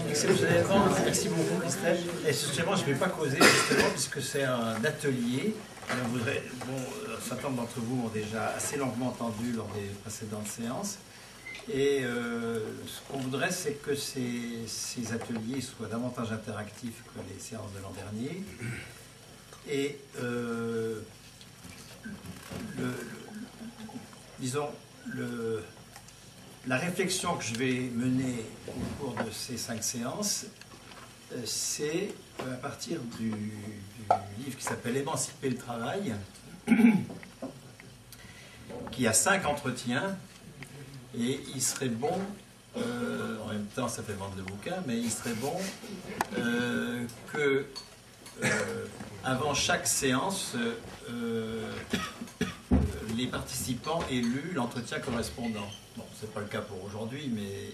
Exceptionnellement, merci beaucoup Christelle. Et justement, je ne vais pas causer justement puisque c'est un atelier. On voudrait, un certain nombre d'entre vous ont déjà assez longuement entendu lors des précédentes séances. Et ce qu'on voudrait, c'est que ces ateliers soient davantage interactifs que les séances de l'an dernier. Et la réflexion que je vais mener au cours de ces 5 séances, c'est à partir du livre qui s'appelle « Émanciper le travail », qui a 5 entretiens, et il serait bon, en même temps ça fait vendre le bouquin, mais il serait bon que, avant chaque séance, les participants aient lu l'entretien correspondant. Bon, ce n'est pas le cas pour aujourd'hui, mais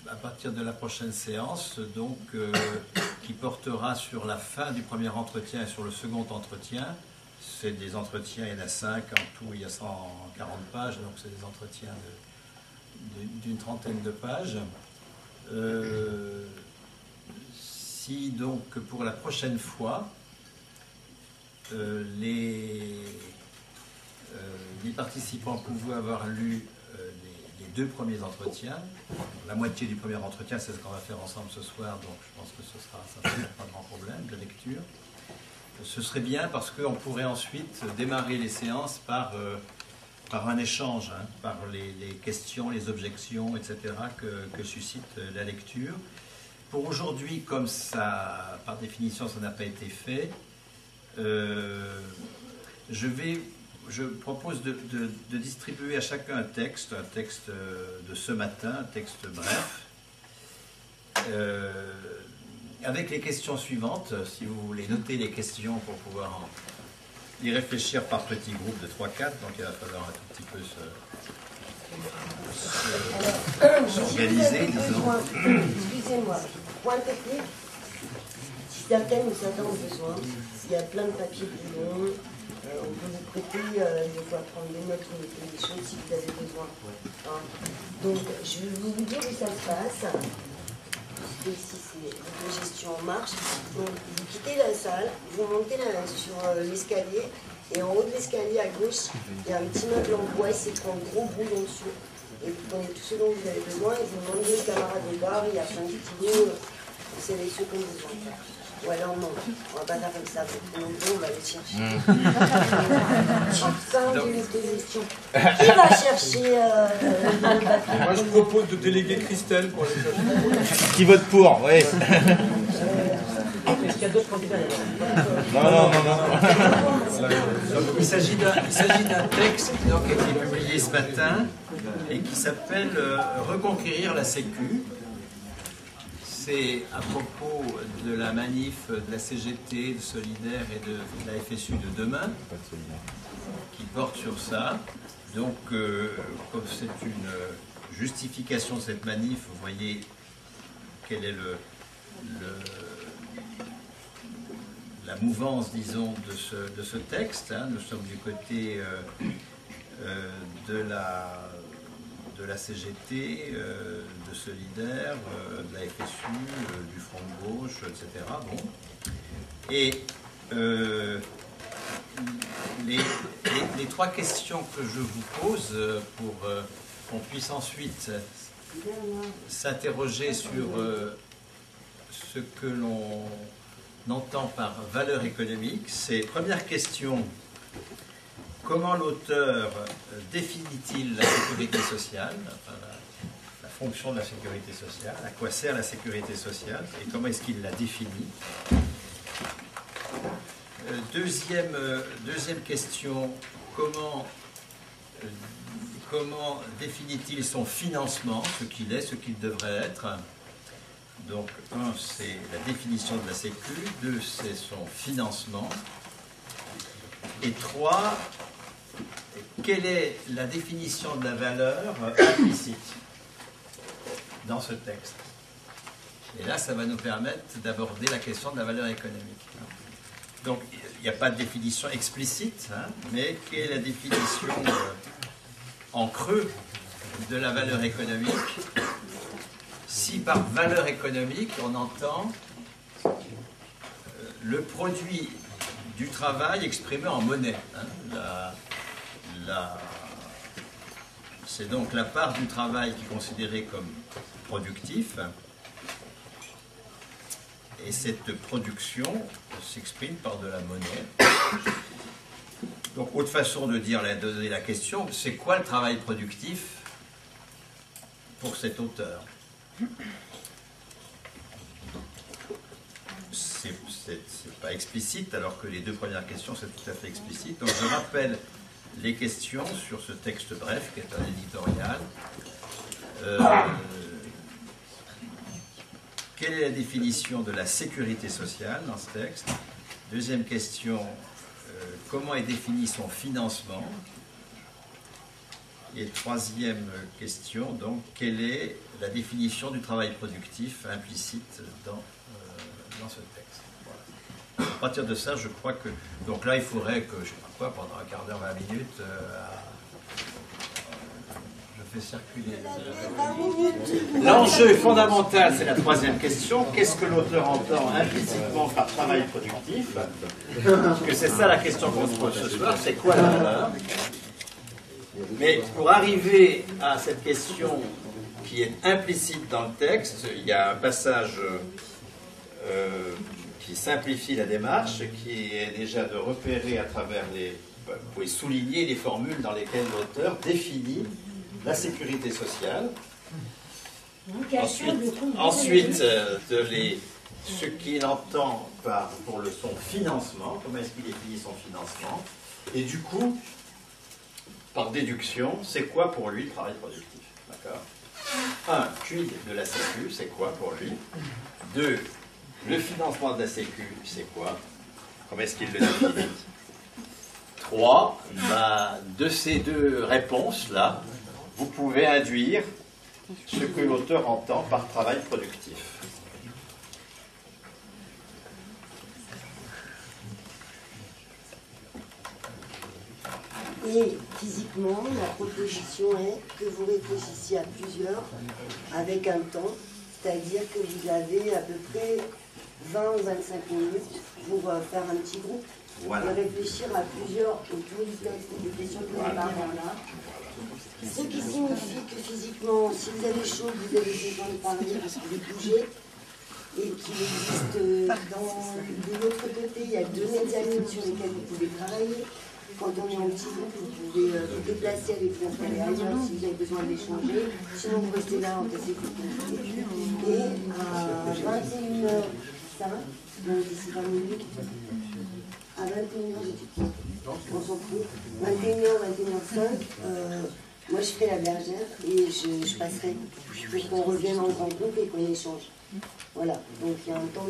à partir de la prochaine séance, donc, qui portera sur la fin du premier entretien et sur le second entretien, c'est des entretiens, il y en a 5, en tout il y a 140 pages, donc c'est des entretiens d'une trentaine de pages. Si donc pour la prochaine fois, les participants pouvaient avoir lu les 2 premiers entretiens. La moitié du premier entretien, c'est ce qu'on va faire ensemble ce soir, donc je pense que ça ne sera pas de grand problème de lecture. Ce serait bien parce qu'on pourrait ensuite démarrer les séances par un échange, hein, par les questions, les objections, etc. que suscite la lecture. Pour aujourd'hui, comme ça, par définition, ça n'a pas été fait, je propose de distribuer à chacun un texte de ce matin, un texte bref, avec les questions suivantes, si vous voulez noter les questions pour pouvoir y réfléchir par petits groupes de 3-4, donc il va falloir un tout petit peu s'organiser, disons. Excusez-moi, point technique, certains ou certains ont besoin, il y a plein de papiers plus longs, on peut vous prêter de quoi prendre des notes ou noter des choses si vous avez besoin. Hein. Donc, je vais vous dire où ça se passe. Ici, c'est la gestion en marche. Donc, vous quittez la salle, vous montez sur l'escalier, et en haut de l'escalier à gauche, il y a un petit meuble en bois, c'est un gros brouillon dessus. Et vous prenez tout ce dont vous avez besoin, et vous demandez aux camarades de bar, il y a plein de petits mots, c'est les ceux qu'on a besoin. Ou alors non, on va pas faire comme ça, on va les chercher. Qui va chercher Moi je propose de déléguer Christelle pour les chercher. Qui vote pour, oui. Est-ce qu'il y a d'autres candidats? Non. Il s'agit d'un texte qui a été publié ce matin et qui s'appelle « Reconquérir la Sécu ». C'est à propos de la manif de la CGT, de Solidaire et de la FSU de demain, qui porte sur ça. Donc, comme c'est une justification de cette manif, vous voyez quelle est la mouvance, disons, de ce texte. Hein. Nous sommes du côté de la CGT, de Solidaire, de la FSU, du Front de Gauche, etc. Bon. Et les 3 questions que je vous pose pour qu'on puisse ensuite s'interroger sur ce que l'on entend par valeur économique, c'est première question. Comment l'auteur définit-il la sécurité sociale, enfin, la fonction de la sécurité sociale, à quoi sert la sécurité sociale et comment est-ce qu'il la définit? Deuxième question, comment définit-il son financement, ce qu'il est, ce qu'il devrait être? Donc, 1, c'est la définition de la sécu, 2, c'est son financement, et 3, quelle est la définition de la valeur implicite dans ce texte? Et là, ça va nous permettre d'aborder la question de la valeur économique. Donc, il n'y a pas de définition explicite, hein, mais quelle est la définition en creux de la valeur économique? si par valeur économique on entend le produit du travail exprimé en monnaie. Hein, c'est donc la part du travail qui est considérée comme productif. Et cette production s'exprime par de la monnaie. Donc, autre façon de donner la question, c'est quoi le travail productif pour cet auteur? C'est pas explicite, alors que les deux premières questions, c'est tout à fait explicite. Donc, je rappelle les questions sur ce texte bref, qui est un éditorial. Quelle est la définition de la sécurité sociale dans ce texte? Deuxième question, comment est défini son financement? Et troisième question, donc, quelle est la définition du travail productif implicite dans ce texte? Voilà. À partir de ça, je crois que... Donc là, il faudrait que, je ne sais pas quoi, pendant un quart d'heure, 20 minutes, je fais circuler... L'enjeu fondamental, c'est la troisième question. Qu'est-ce que l'auteur entend implicitement par travail productif? Parce que c'est ça la question qu'on se pose ce soir, c'est quoi la valeur? Mais pour arriver à cette question qui est implicite dans le texte, il y a un passage qui simplifie la démarche, qui est déjà de repérer à travers les... Vous pouvez souligner les formules dans lesquelles l'auteur définit la sécurité sociale. Ensuite ce qu'il entend pour son financement, comment est-ce qu'il définit son financement, et du coup, par déduction, c'est quoi pour lui le travail productif? D'accord. 1. Quid de la Sécu, c'est quoi pour lui? 2. Le financement de la Sécu, c'est quoi? Comment est-ce qu'il le définit? 3. De ces deux réponses-là, vous pouvez induire ce que l'auteur entend par travail productif. Et physiquement, la proposition est que vous réfléchissiez à plusieurs avec un temps, c'est-à-dire que vous avez à peu près 20 ou 25 minutes pour faire un petit groupe, Voilà. et réfléchir à plusieurs autour du texte et des questions que nous parlons là. Ce qui signifie que physiquement, si vous avez chaud, vous avez besoin de parler parce que vous bougez, et qu'il existe de l'autre côté, il y a 2 médiamines sur lesquelles vous pouvez travailler. Quand on est en petit groupe, vous pouvez vous déplacer avec vous installer ailleurs si vous avez besoin d'échanger. Sinon, vous restez là en cassé pour tout. Et à 21h, ça va? Donc d'ici 20 minutes. À 21h, on s'en fout. 21h, 21h05, moi je ferai la bergère et je passerai pour qu'on revienne en grand groupe et qu'on échange. Voilà, donc il y a un petit temps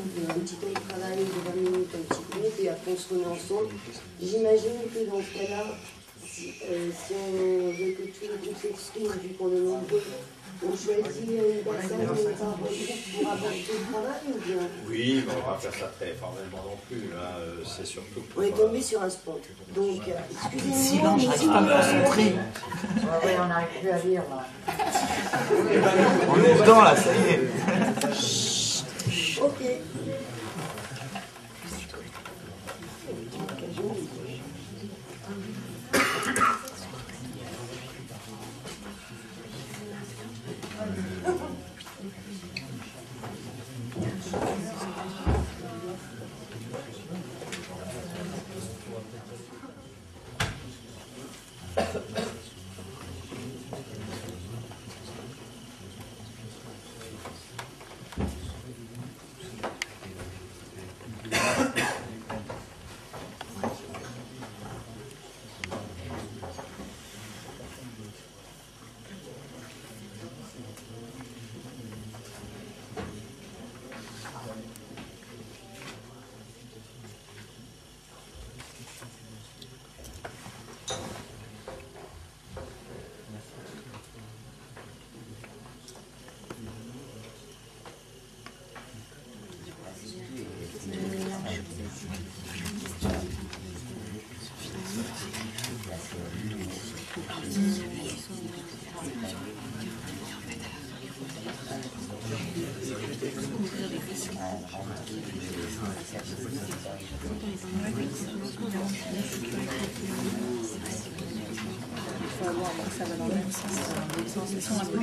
de travail de 20 minutes, un petit groupe, et après on se remet ensemble. J'imagine que dans ce cas-là, si on veut que tous les groupes s'expriment, vu qu'on est nombreux, on choisit une personne par groupe pour apporter le travail ou bien? Oui, mais on ne va pas faire ça très formellement non plus. Hein. C'est surtout pour... On est tombé sur un spot. Donc, excusez-moi, mais si on n'arrive plus à lire là. On est dedans là, ça y est. ok. faut avoir, donc ça va dans le même sens. Ils sont un peu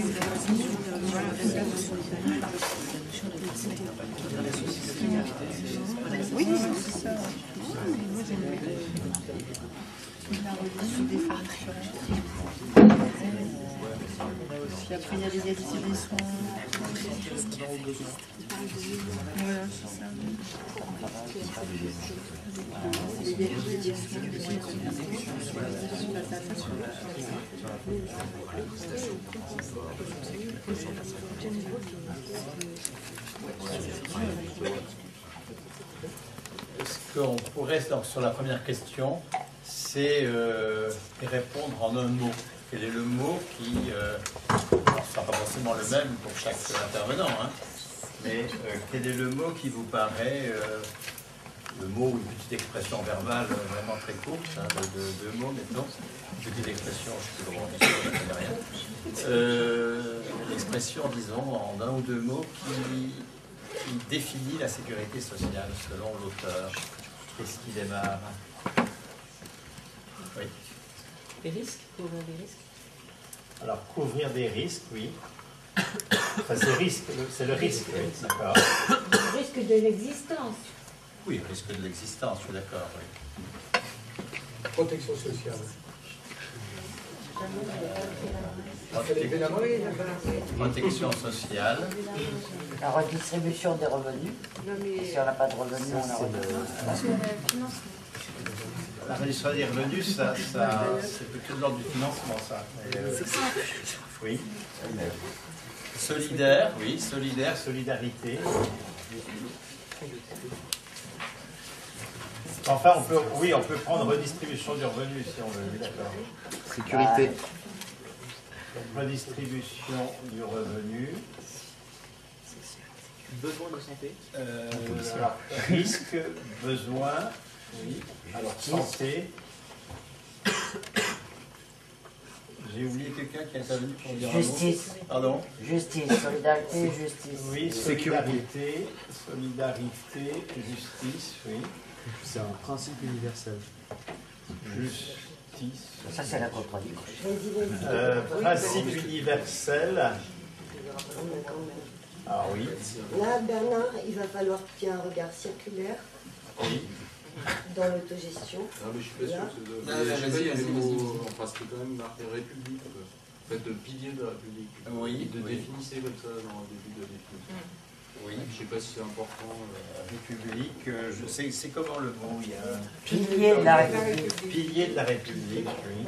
oui, c'est ça. Moi, j'aime la revue des fonctions. Puis après, il y a l'égalité des soins. Voilà, c'est ça. L'égalité des Ce qu'on pourrait, donc, sur la première question, c'est y répondre en un mot. Quel est le mot qui, alors, ce ne sera pas forcément le même pour chaque intervenant, hein, mais quel est le mot qui vous paraît, le mot ou une petite expression verbale vraiment très courte, hein, de deux mots, mettons, une petite expression, je peux le rendre ici, je ne connais rien, l'expression, disons, en un ou deux mots qui définit la sécurité sociale selon l'auteur. Qu'est-ce qui démarre? Oui. Les risques, couvrir des risques. Alors, couvrir des risques, oui. Enfin, c'est le risque, oui, d'accord. Le risque de l'existence. Oui, risque de l'existence, je suis d'accord, oui. Protection sociale. Protection sociale. La redistribution des revenus. Si on n'a pas de revenus, on a revenus. La redistribution des revenus, ça c'est plutôt de l'ordre du financement, ça. Oui. Solidaire, oui, solidaire, solidarité. Enfin, on peut prendre redistribution du revenu, si on veut, oui, d'accord. Sécurité. Redistribution du revenu. Besoin de santé. Alors, risque, besoin, oui. Alors, santé. J'ai oublié quelqu'un qui est intervenu pour dire un mot. Justice. Pardon? Justice, solidarité, justice. Oui, solidarité, solidarité, justice, oui. C'est un principe universel. Justice. Ça, c'est la contradiction. Principe universel. Ah oui. Là, Bernard, il va falloir qu'il y ait un regard circulaire Oui. dans l'autogestion. Non, mais je suis pas sûr Là. que c'est de... Je sais pas, il y a des mots, enfin, c'était quand même marqué République, en fait, le pilier de la République. Oui. De définissez comme ça dans le début de la définition. Oui. Je sais pas si c'est important. République, je sais, c'est comment le mot? Il y a Pilier de la République. Pilier de la République, oui.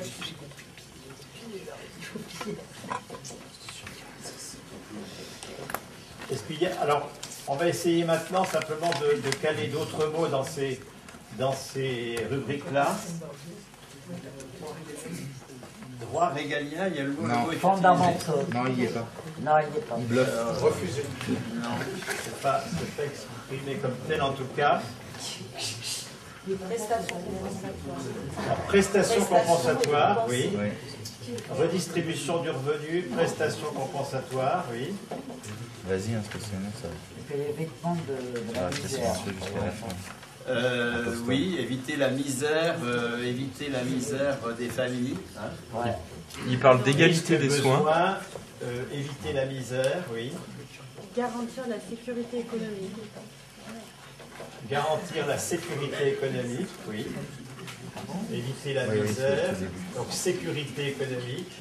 Est-ce qu'il y a... Alors, on va essayer maintenant simplement de caler d'autres mots dans ces rubriques-là. droit régalien, il y a le mot. Non. Le mot est Fondamentaux. Non, il n'y est pas. Non, il n'y est pas. Il bluffe. Refusé. Non, c'est pas exprimé comme tel en tout cas. Alors, prestations compensatoires, oui. Oui. Redistribution du revenu, prestations compensatoires, oui. Vas-y, instructionnel, ça. Et puis l'évitement de la rester misère. silencieux jusqu'à la fin. Oui, éviter la misère des familles. Hein. Ouais. Il parle d'égalité des Risque, soins. besoin, éviter la misère, oui. Garantir la sécurité économique. Garantir la sécurité économique, oui. Éviter la Oui, oui, misère, c'est au début. donc sécurité économique.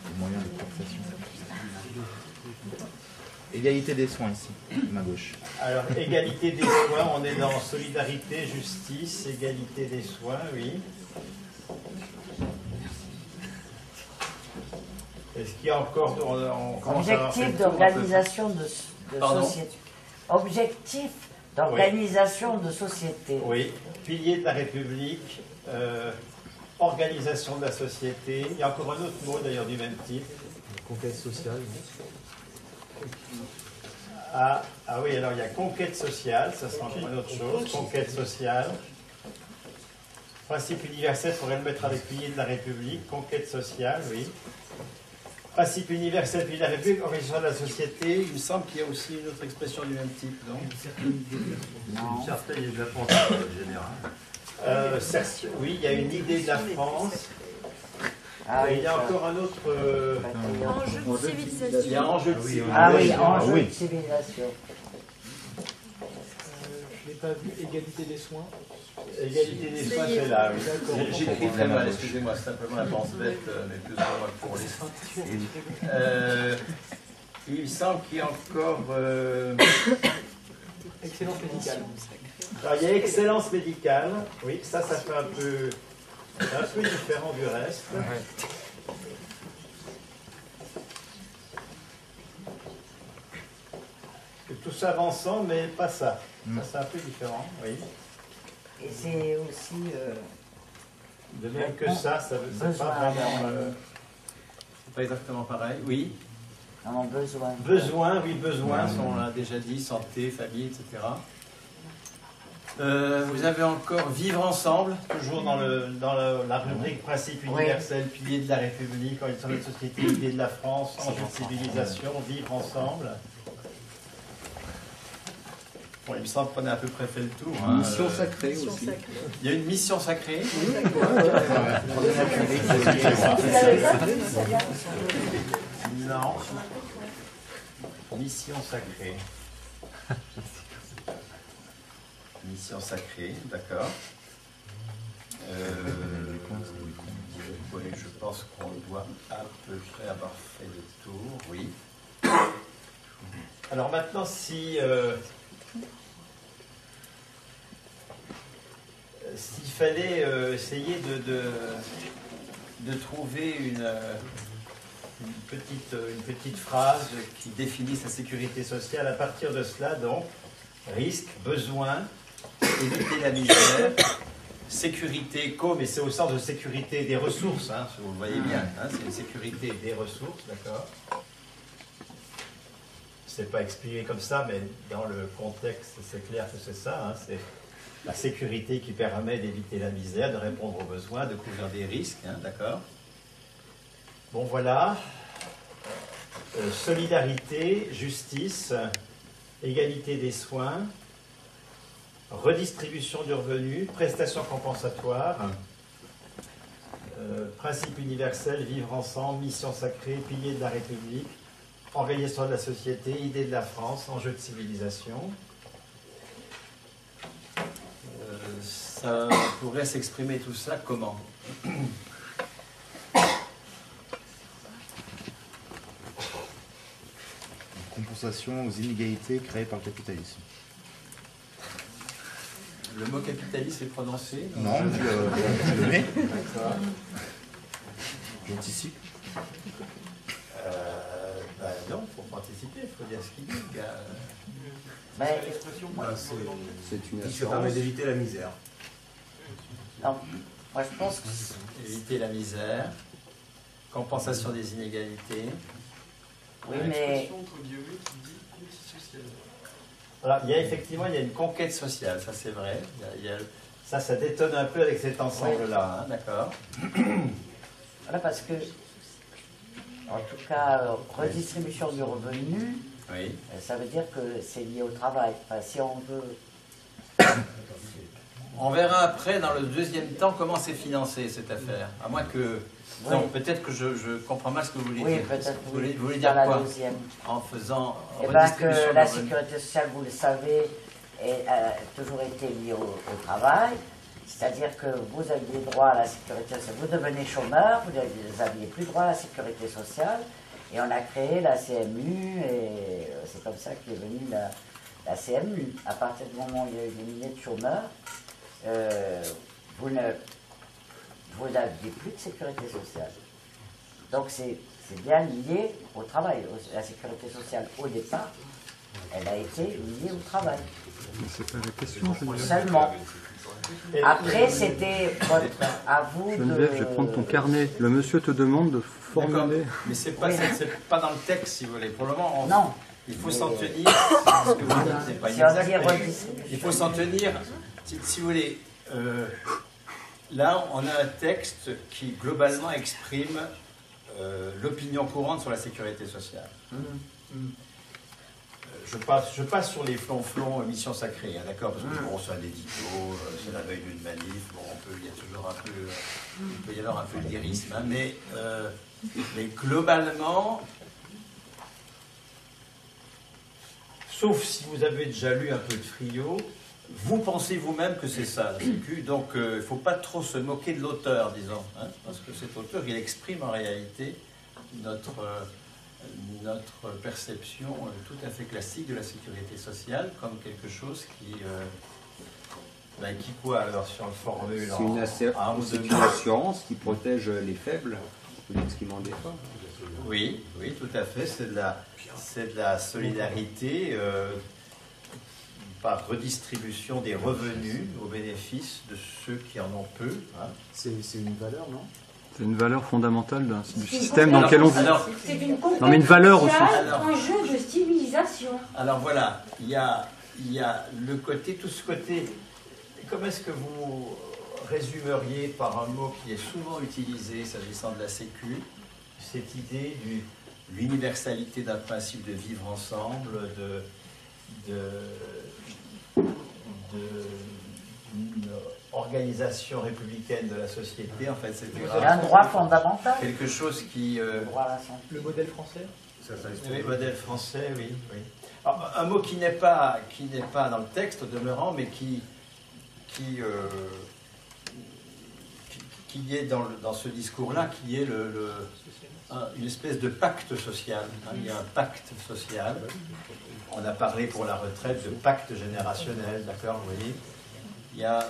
Les moyens de taxation. Égalité des soins ici, main gauche. Alors, égalité des soins, on est dans solidarité, justice, égalité des soins, oui. Est-ce qu'il y a encore... on commence à avoir fait le Objectif tour un peu. d'organisation de Pardon. société. Objectif d'organisation de société. Oui, pilier de la République, organisation de la société. Il y a encore un autre mot d'ailleurs du même type. Conquête sociale. Ah oui, alors il y a conquête sociale, ça sera encore une autre chose. Conquête sociale. Principe universel, il faudrait le mettre avec pilier de la République. Conquête sociale, oui. Principe universel, puis la République, organisation de la société. Il me semble qu'il y a aussi une autre expression du même type, non? Une certaine idée de la France générale. Oui, il y a une idée de la France. Ah Et oui, il y a ça. encore un autre. Enjeu de civilisation. Il y a enjeu de civilisation. Ah oui, enjeu de civilisation. Je n'ai pas vu égalité des soins. Égalité des soins, c'est là, oui. J'écris très mal, excusez-moi, c'est simplement la pense bête, mais plus ou moins pour les. Il me semble qu'il y a encore. Excellence médicale. Alors, il y a excellence médicale. Oui, ça fait un peu différent du reste. Que tout ça va ensemble, mais pas ça. Ça, c'est un peu différent, oui. Et c'est aussi De même que ça c'est pas vraiment. C'est pas exactement pareil, oui. un besoin. Besoins, oui, besoins, on l'a déjà dit, santé, famille, etc. Vous avez encore vivre ensemble, Toujours dans la rubrique principe universel, pilier de la République, organisation de la société, idée de la France, enjeu de civilisation, vivre ensemble. Bon, il me semble qu'on a à peu près fait le tour. Hein. Mission sacrée aussi. Il y a une mission sacrée. Non. Mission sacrée. Mission sacrée, d'accord. Oui, je pense qu'on doit à peu près avoir fait le tour, oui. Alors maintenant, s'il fallait essayer de trouver une petite phrase qui définisse la sécurité sociale, à partir de cela, donc, risque, besoin, éviter la misère, sécurité, mais c'est au sens de sécurité des ressources, hein, vous le voyez bien, hein, c'est une sécurité des ressources, d'accord. C'est pas expliqué comme ça, mais dans le contexte, c'est clair que c'est ça, hein, c'est la sécurité qui permet d'éviter la misère, de répondre aux besoins, de couvrir des risques, hein, d'accord. Bon, voilà. Solidarité, justice, égalité des soins, redistribution du revenu, prestations compensatoires, principe universel, vivre ensemble, mission sacrée, pilier de la République, organisation de la société, idée de la France, enjeu de civilisation. Ça pourrait s'exprimer tout ça comment? Compensation aux inégalités créées par le capitalisme. Le mot capitalisme est prononcé? Non, je le mets. D'accord. J'anticipe. Non, il faut pas anticiper, il faut dire ce qu'il dit. C'est une Ça permet d'éviter la misère. Non, moi je pense que Éviter la misère, compensation des inégalités. oui, mais Voilà, il y a effectivement Il y a une conquête sociale, ça c'est vrai. ça détonne un peu avec cet ensemble-là. Hein, d'accord. voilà parce que en tout cas redistribution du revenu, Oui. ça veut dire que c'est lié au travail. Enfin, si on veut. On verra après, dans le deuxième temps, comment c'est financé cette affaire. À moins que. Oui. Non, peut-être que je comprends mal ce que vous voulez Oui, dire. peut-être Vous voulez dans dire la quoi? deuxième. En faisant. Eh bien redistribution que de la revenu. sécurité sociale, vous le savez, a toujours été liée au travail. C'est-à-dire que vous aviez droit à la sécurité sociale. Vous devenez chômeur, vous n'aviez plus droit à la sécurité sociale. Et on a créé la CMU, et c'est comme ça qu'est venue la CMU. À partir du moment où il y a eu des milliers de chômeurs, vous n'aviez plus de sécurité sociale. Donc c'est bien lié au travail. La sécurité sociale, au départ, elle a été liée au travail. C'est pas la question, Geneviève. Seulement. Après, c'était à vous Geneviève, je vais prendre ton carnet. Le monsieur te demande de formuler. Mais c'est pas, c'est pas dans le texte, si vous voulez. Pour le moment, Non. il faut s'en tenir. Ce que vous dites, c'est pas Si on inexact, dit mais redistribution. il faut s'en tenir. Si vous voulez, là, on a un texte qui globalement exprime l'opinion courante sur la sécurité sociale. Je passe sur les flonflons mission sacrée, hein, d'accord, parce que bon, c'est un édito, c'est la veille d'une manif, bon, il y a toujours un peu, il peut y avoir un peu de lyrisme, hein, mais globalement, sauf si vous avez déjà lu un peu de Friot, vous pensez vous-même que c'est ça, la Sécu, donc il ne faut pas trop se moquer de l'auteur, disons, hein, parce que cet auteur, il exprime en réalité notre perception tout à fait classique de la sécurité sociale comme quelque chose qui quoi alors si on le formule c'est une assurance qui protège les faibles au détriment des forts. Oui, tout à fait, c'est de la solidarité par redistribution des revenus au bénéfice de ceux qui en ont peu. Hein. C'est une valeur, non? C'est une valeur fondamentale du système dans lequel on vit. C'est une compétence Non mais une valeur aussi. un jeu de civilisation. Alors voilà, il y a le côté, tout ce côté. Comment est-ce que vous résumeriez par un mot qui est souvent utilisé s'agissant de la Sécu, cette idée de l'universalité d'un principe de vivre ensemble, d'une organisation républicaine de la société, en fait, c'était un droit fondamental. Quelque chose qui... Le modèle français? Oui, le modèle français, oui. Alors, un mot qui n'est pas dans le texte, au demeurant, mais qui est dans ce discours-là, qui est une espèce de pacte social. Hein. Il y a un pacte social. On a parlé pour la retraite de pacte générationnel, d'accord, vous voyez. Il y a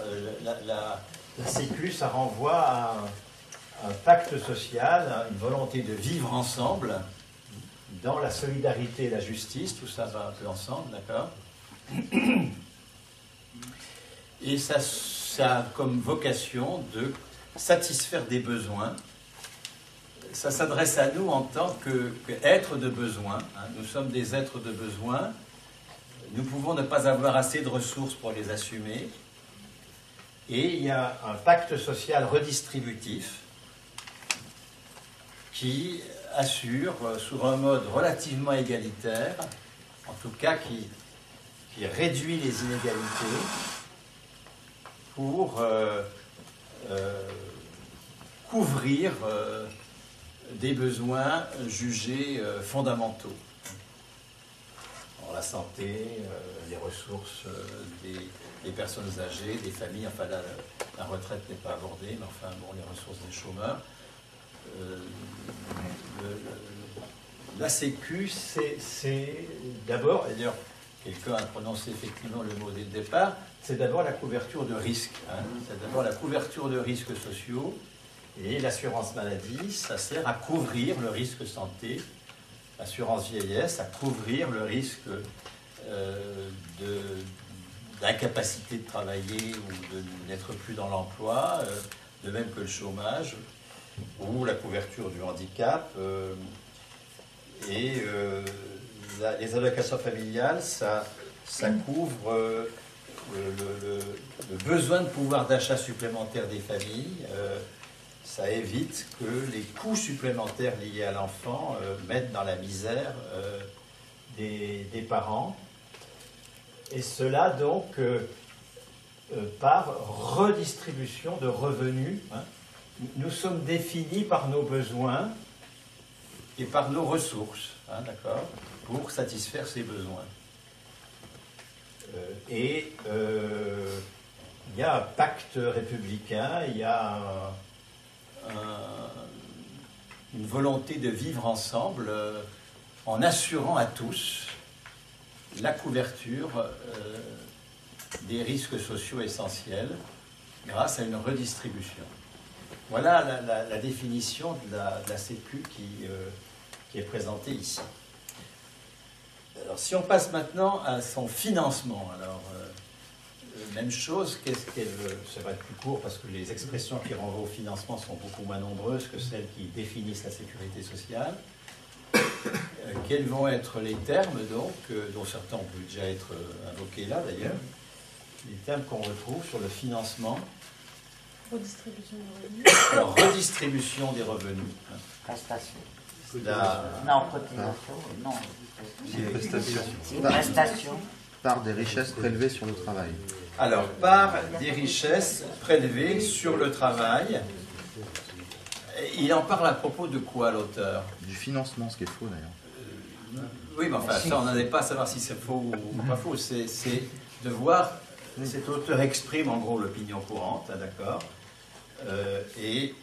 la Sécu, ça renvoie à un pacte social, à une volonté de vivre ensemble, dans la solidarité et la justice, tout ça va un peu ensemble, d'accord. Et ça a comme vocation de satisfaire des besoins. Ça s'adresse à nous en tant qu'êtres de besoin. Hein. Nous sommes des êtres de besoin. Nous pouvons ne pas avoir assez de ressources pour les assumer. Et il y a un pacte social redistributif qui assure, sur un mode relativement égalitaire, en tout cas qui réduit les inégalités pour couvrir des besoins jugés fondamentaux. La santé, les ressources des personnes âgées, des familles, enfin la retraite n'est pas abordée, mais enfin bon, les ressources des chômeurs. La Sécu, c'est d'abord, et d'ailleurs quelqu'un a prononcé effectivement le mot dès le départ, c'est d'abord la couverture de risques. Hein. C'est d'abord la couverture de risques sociaux, et l'assurance maladie, ça sert à couvrir le risque santé. L'assurance vieillesse, à couvrir le risque d'incapacité de travailler ou de n'être plus dans l'emploi, de même que le chômage, ou la couverture du handicap. Les allocations familiales, ça couvre le besoin de pouvoir d'achat supplémentaire des familles. Ça évite que les coûts supplémentaires liés à l'enfant mettent dans la misère des parents. Et cela donc par redistribution de revenus. Hein. Nous sommes définis par nos besoins et par nos ressources, hein, d'accord, pour satisfaire ces besoins. Il y a un pacte républicain, il y a une volonté de vivre ensemble en assurant à tous la couverture des risques sociaux essentiels grâce à une redistribution. Voilà la définition de la Sécu qui est présentée ici. Alors, si on passe maintenant à son financement, alors même chose, ça va être plus court parce que les expressions qui renvoient au financement sont beaucoup moins nombreuses que celles qui définissent la sécurité sociale. Quels vont être les termes, donc, dont certains ont pu déjà être invoqués là d'ailleurs, les termes qu'on retrouve sur le financement Redistribution des revenus. Alors, redistribution des revenus. Prestation. La- Non, cotisation. Non. C'est une prestation. C'est une prestation. Par des richesses prélevées sur le travail. Alors, par des richesses prélevées sur le travail. Il en parle à propos de quoi, l'auteur? Du financement, ce qui est faux d'ailleurs. Oui, mais enfin, ça, on n'en est pas à savoir si c'est faux ou pas faux. C'est de voir, cet auteur exprime en gros l'opinion courante, hein, d'accord, il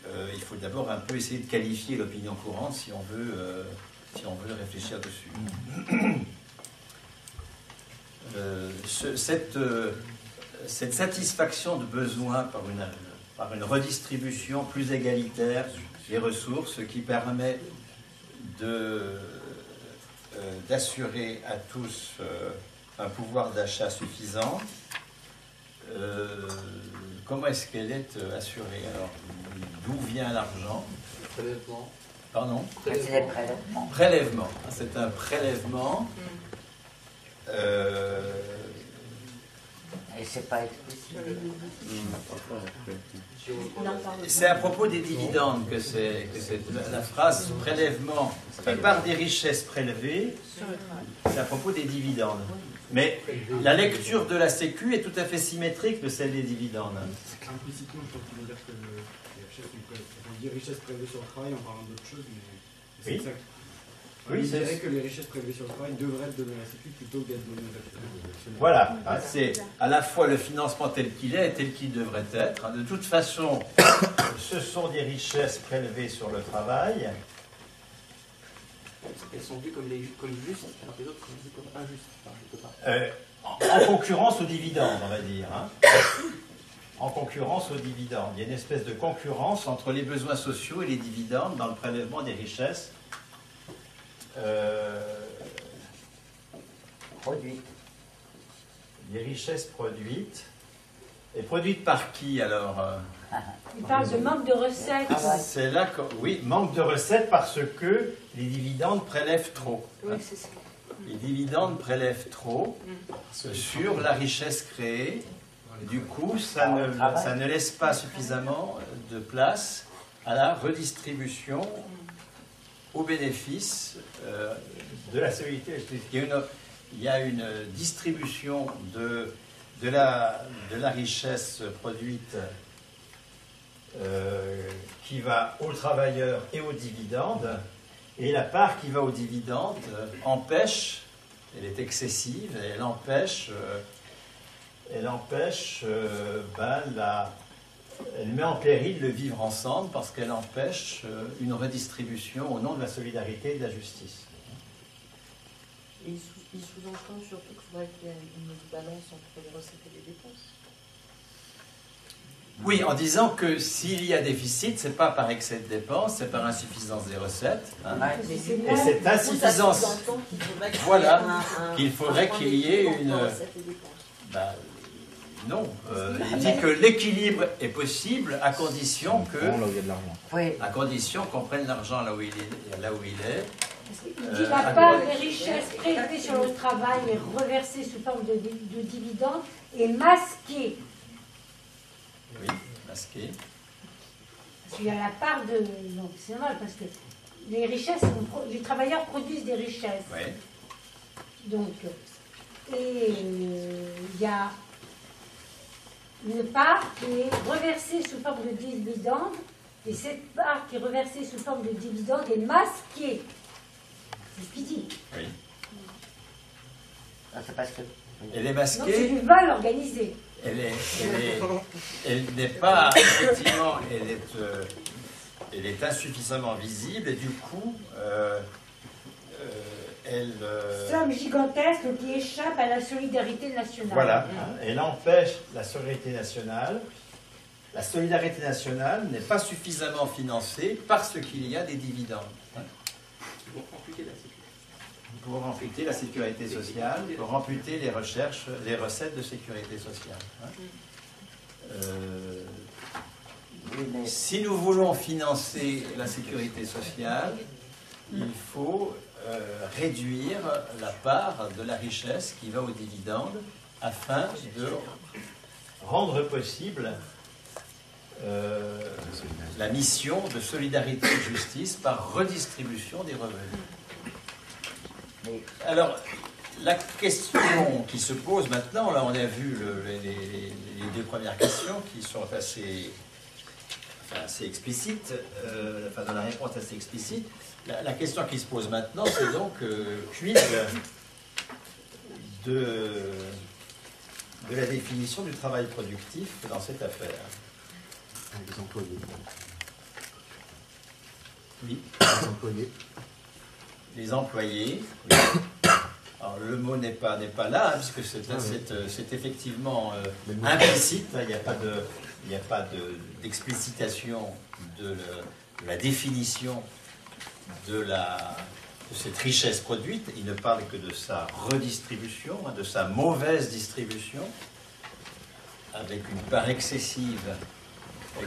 faut d'abord un peu essayer de qualifier l'opinion courante si on veut réfléchir dessus. Cette satisfaction de besoin par une redistribution plus égalitaire des ressources qui permet d'assurer à tous un pouvoir d'achat suffisant. Comment est-ce qu'elle est assurée? Alors, d'où vient l'argent? Prélèvement. Pardon? C'est des prélèvements. Prélèvement. C'est un prélèvement. Et c'est pas explicite. C'est à propos des dividendes que c'est la phrase prélèvement par des richesses prélevées. C'est à propos des dividendes. Mais la lecture de la Sécu est tout à fait symétrique de celle des dividendes. Implicitement, je pense qu'il veut dire que les richesses sont prélevées. On dit richesses prélevées sur le travail en parlant d'autre chose, mais c'est Oui. exact. Oui, il c'est dirait que les richesses prélevées sur le travail devraient être données à la Sécu plutôt qu'être données aux actionnaires. Voilà, hein, c'est à la fois le financement tel qu'il est et tel qu'il devrait être. De toute façon, ce sont des richesses prélevées sur le travail. Elles sont vues comme justes, alors que les autres sont vues comme injustes. Enfin, je peux pas. En concurrence aux dividendes, on va dire. Hein. En concurrence aux dividendes. Il y a une espèce de concurrence entre les besoins sociaux et les dividendes dans le prélèvement des richesses Produites. des richesses produites. Et produites par qui alors? Il parle de manque de recettes. C'est là que, oui, manque de recettes parce que les dividendes prélèvent trop. Oui, c'est ça. Les dividendes prélèvent trop sur la richesse créée. Du coup, ça ne laisse pas suffisamment de place à la redistribution au bénéfice de la solidité. Il y a une distribution de la richesse produite qui va aux travailleurs et aux dividendes, et la part qui va aux dividendes empêche, elle est excessive, et elle empêche, elle met en péril le vivre ensemble parce qu'elle empêche une redistribution au nom de la solidarité et de la justice. Et il sous-entend surtout qu'il faudrait qu'il y ait une balance entre les recettes et les dépenses. Oui, en disant que s'il y a déficit, ce n'est pas par excès de dépenses, c'est par insuffisance des recettes. Hein. Et cette insuffisance, voilà, qu'il faudrait qu'il y ait une... Ben, non, il dit que l'équilibre est possible à condition que... Là où il y a de l'argent. Oui. À condition qu'on prenne l'argent là où il est. Il dit la part des richesses prélevées sur le travail et reversées sous forme de dividendes est masquée. Oui, masqué. Parce qu'il y a la part de... Donc c'est normal parce que les richesses, les travailleurs produisent des richesses. Oui. Donc, il y a une part qui est reversée sous forme de dividende, et cette part qui est reversée sous forme de dividende est masquée. C'est ce qu'il dit. Oui. C'est parce que... Elle est Donc c'est masquée. du vol organisé. Elle n'est pas, effectivement, elle est insuffisamment visible et du coup, elle... Somme gigantesque qui échappe à la solidarité nationale. Voilà, elle empêche la solidarité nationale. La solidarité nationale n'est pas suffisamment financée parce qu'il y a des dividendes. Pour amputer la sécurité sociale, pour amputer les recettes de sécurité sociale. Si nous voulons financer la sécurité sociale, il faut réduire la part de la richesse qui va aux dividendes afin de rendre possible la mission de solidarité et de justice par redistribution des revenus. Alors, la question qui se pose maintenant, là on a vu les deux premières questions qui sont assez explicites, dans la réponse assez explicite. La question qui se pose maintenant, c'est donc quid de la définition du travail productif dans cette affaire. Les employés. Oui. Les employés. Les employés. Oui. Alors, le mot n'est pas là, puisque c'est effectivement implicite. Il n'y a pas d'explicitation de la définition de cette richesse produite. Il ne parle que de sa redistribution, de sa mauvaise distribution, avec une part excessive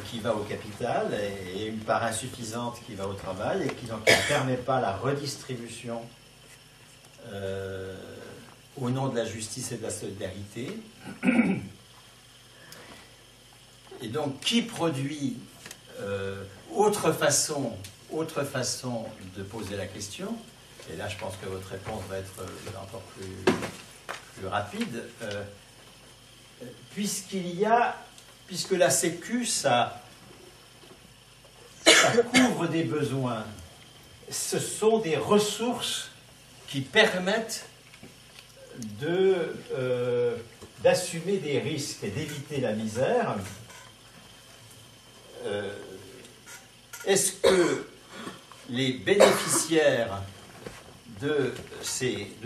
qui va au capital et une part insuffisante qui va au travail, et qui donc ne permet pas la redistribution au nom de la justice et de la solidarité. Et donc, qui produit autre façon de poser la question, et là je pense que votre réponse va être encore plus rapide, puisque la Sécu, ça couvre des besoins, ce sont des ressources qui permettent d'assumer des risques et d'éviter la misère. Est-ce que les bénéficiaires de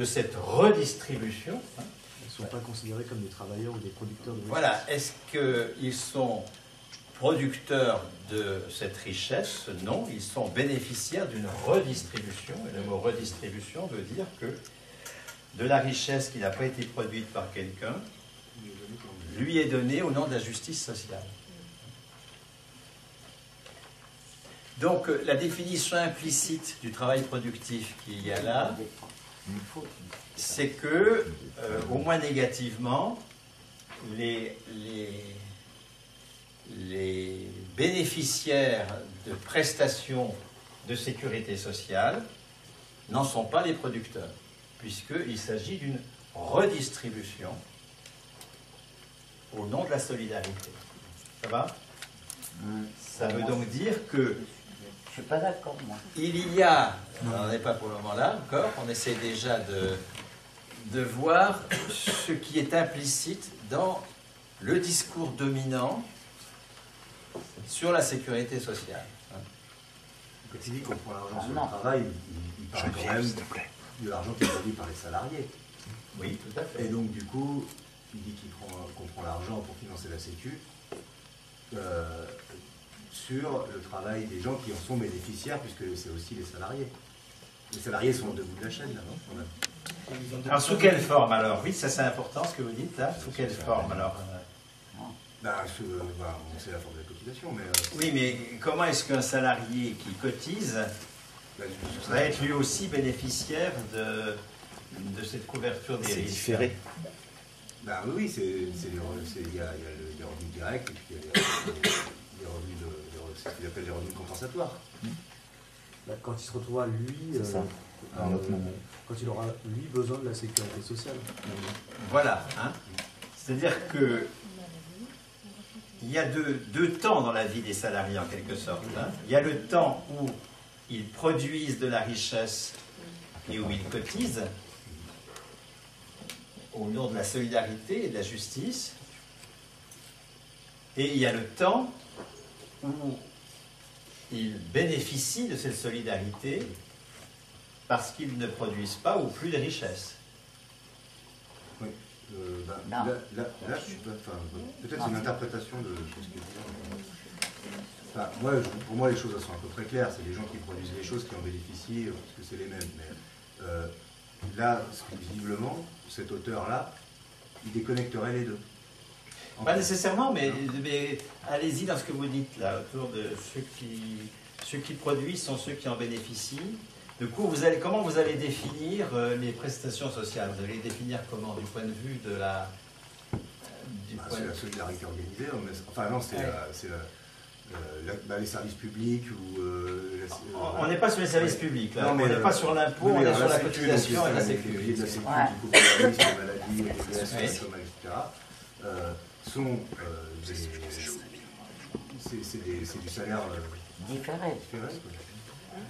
cette redistribution ne sont pas considérés comme des travailleurs ou des producteurs de richesse? Voilà, est-ce qu'ils sont producteurs de cette richesse? Non, ils sont bénéficiaires d'une redistribution. Et le mot redistribution veut dire que de la richesse qui n'a pas été produite par quelqu'un lui est donnée au nom de la justice sociale. Donc, la définition implicite du travail productif qu'il y a là, c'est que, au moins négativement, les bénéficiaires de prestations de sécurité sociale n'en sont pas les producteurs, puisqu'il s'agit d'une redistribution au nom de la solidarité. Ça va? Ça veut donc dire que je suis pas d'accord, moi. Il y a, on n'en est pas pour le moment là encore, on essaie déjà de voir ce qui est implicite dans le discours dominant sur la sécurité sociale. Quand il dit qu'on prend l'argent sur le travail, il parle quand même de l'argent qui est produit par les salariés. Oui, tout à fait. Et donc, du coup, il dit qu'on prend l'argent pour financer la Sécu sur le travail des gens qui en sont bénéficiaires, puisque c'est aussi les salariés. Les salariés sont au debout de la chaîne, là, non? Alors, sous quelle forme, alors? Oui, ça c'est important, ce que vous dites, là. Sous quelle forme, alors? C'est la forme de la cotisation, mais... Oui, mais comment est-ce qu'un salarié qui cotise va être lui aussi bénéficiaire de cette couverture des risques? C'est différé. Oui, il y a les revenus directs, et puis il y a les revenus c'est ce qu'ils appellent les revenus compensatoires. Quand il se retrouvera, lui, quand il aura, lui, besoin de la sécurité sociale. Voilà. Hein. C'est-à-dire que il y a deux temps dans la vie des salariés, en quelque sorte. Hein. Il y a le temps où ils produisent de la richesse et où ils cotisent au nom de la solidarité et de la justice. Et il y a le temps où ils bénéficient de cette solidarité parce qu'ils ne produisent pas ou plus de richesse. Oui. Là, je suis pas. Peut-être c'est une interprétation de ce que dit. Pour moi, les choses elles sont à peu près claires. C'est les gens qui produisent les choses qui en bénéficient, parce que c'est les mêmes. Mais là, visiblement, cet auteur-là, il déconnecterait les deux. Pas nécessairement, mais allez-y dans ce que vous dites là, autour de ceux qui produisent sont ceux qui en bénéficient. Du coup, comment vous allez définir les prestations sociales? Vous allez les définir comment? Du point de vue de la... C'est la solidarité organisée. Enfin non, c'est les services publics ou... on n'est pas sur les services publics, là. Non, mais on n'est pas sur l'impôt, on est sur la cotisation et la sécurité. La sécurité, la maladie, les chômage, etc. Sont c'est du salaire différé.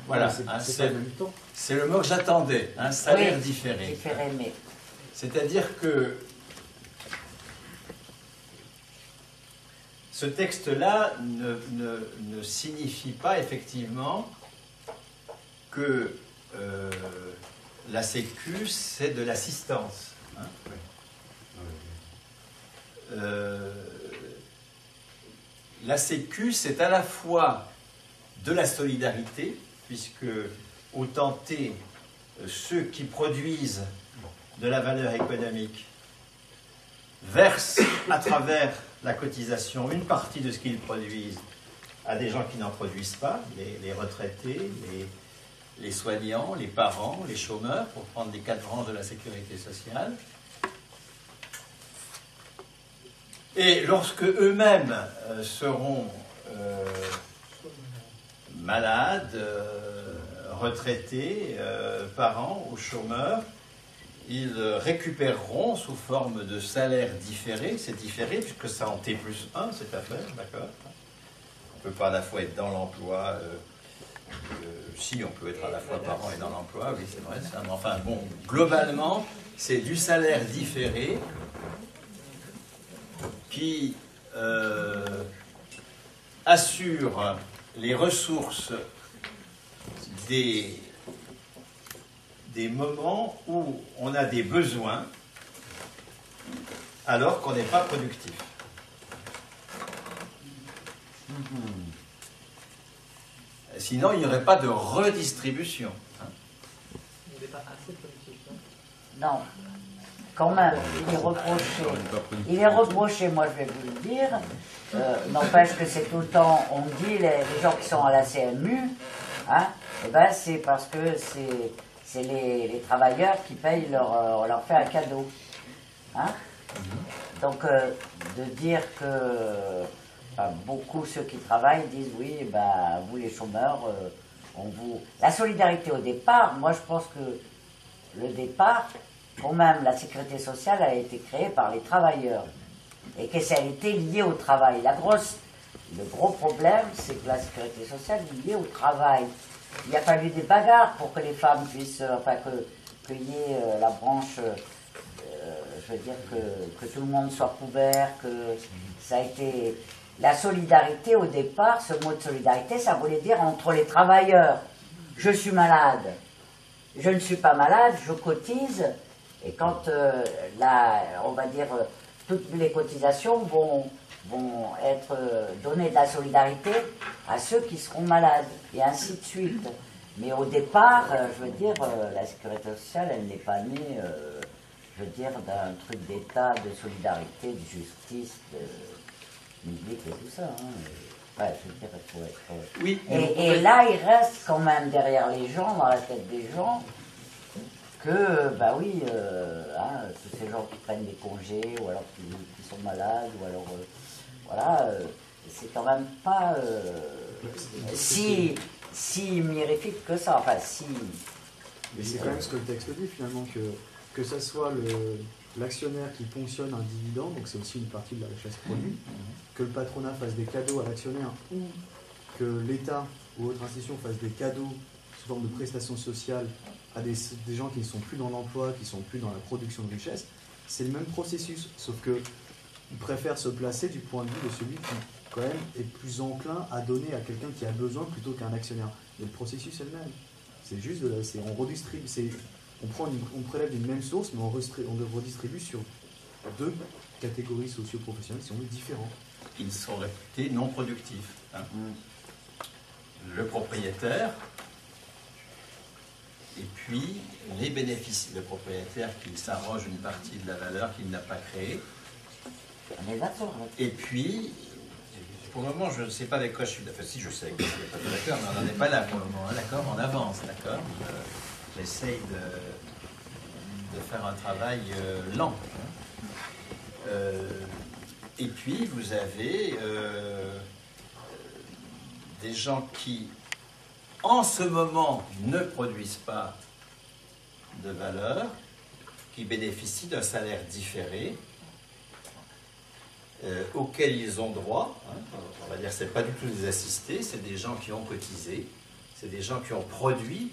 Voilà, c'est le mot que j'attendais, un salaire oui, différé. Différé, mais... C'est-à-dire que ce texte-là ne signifie pas effectivement que la Sécu, c'est de l'assistance. Hein. La Sécu, c'est à la fois de la solidarité, puisque autant ceux qui produisent de la valeur économique versent à travers la cotisation une partie de ce qu'ils produisent à des gens qui n'en produisent pas, les retraités, les soignants, les parents, les chômeurs, pour prendre les 4 branches de la sécurité sociale. Et lorsque eux-mêmes seront malades, retraités, parents ou chômeurs, ils récupéreront sous forme de salaire différé. C'est différé puisque c'est en T+1 cette affaire, d'accord. On ne peut pas à la fois être dans l'emploi, si on peut être à la fois parent et dans l'emploi, oui c'est vrai, ça. Mais enfin bon, globalement, c'est du salaire différé qui assure les ressources des moments où on a des besoins alors qu'on n'est pas productif. Sinon, il n'y aurait pas de redistribution. Il n'est pas assez productif. Non, quand même, il est reproché, moi je vais vous le dire, n'empêche que c'est tout le temps, on dit, les gens qui sont à la CMU, hein, eh ben c'est parce que c'est les travailleurs qui payent on leur fait un cadeau. Hein. Donc, de dire que beaucoup ceux qui travaillent disent oui, vous les chômeurs, la solidarité au départ, moi je pense que le départ, quand même, la sécurité sociale a été créée par les travailleurs et que ça a été lié au travail. Le gros problème, c'est que la sécurité sociale est liée au travail. Il a fallu des bagarres pour que les femmes puissent, qu'il y ait la branche, je veux dire, que tout le monde soit couvert, que ça a été... La solidarité, au départ, ce mot de solidarité, ça voulait dire entre les travailleurs. Je suis malade, je ne suis pas malade, je cotise, et quand, on va dire, toutes les cotisations vont être données de la solidarité à ceux qui seront malades, et ainsi de suite. Mais au départ, je veux dire, la sécurité sociale, elle n'est pas née, je veux dire, d'un truc d'État, de solidarité, de justice, de musique et tout ça. Hein. Ouais, je veux dire, il faut être... Oui. Et là, il reste quand même derrière les gens, dans la tête des gens, que, oui, tous ces gens qui prennent des congés, ou alors qui sont malades, ou alors... voilà, c'est quand même pas si mirifique que ça. Enfin, si... Mais c'est quand même ce que le texte dit, finalement, que ça soit l'actionnaire qui ponctionne un dividende, donc c'est aussi une partie de la richesse produite, que le patronat fasse des cadeaux à l'actionnaire, ou que l'État ou autre institution fasse des cadeaux sous forme de prestations sociales à des gens qui ne sont plus dans l'emploi, qui ne sont plus dans la production de richesse, c'est le même processus, sauf que il préfère se placer du point de vue de celui qui, quand même, est plus enclin à donner à quelqu'un qui a besoin plutôt qu'un actionnaire. Mais le processus est le même. C'est juste, on redistribue, on prélève d'une même source, mais on redistribue sur 2 catégories socio-professionnelles, si on veut, différentes. Ils sont réputés non productifs. Hein. Le propriétaire, et puis les bénéfices. Le propriétaire qui s'arroge une partie de la valeur qu'il n'a pas créée. Et puis, pour le moment, je ne sais pas avec quoi je suis d'accord. Enfin, si, je sais que je ne suis pas d'accord, mais on n'en est pas là pour le moment. Hein, d'accord, on avance, d'accord. J'essaye de faire un travail lent. Et puis, vous avez des gens qui, en ce moment, ne produisent pas de valeur, qui bénéficient d'un salaire différé, auquel ils ont droit. Hein. On va dire que ce n'est pas du tout des assistés, c'est des gens qui ont cotisé, c'est des gens qui ont produit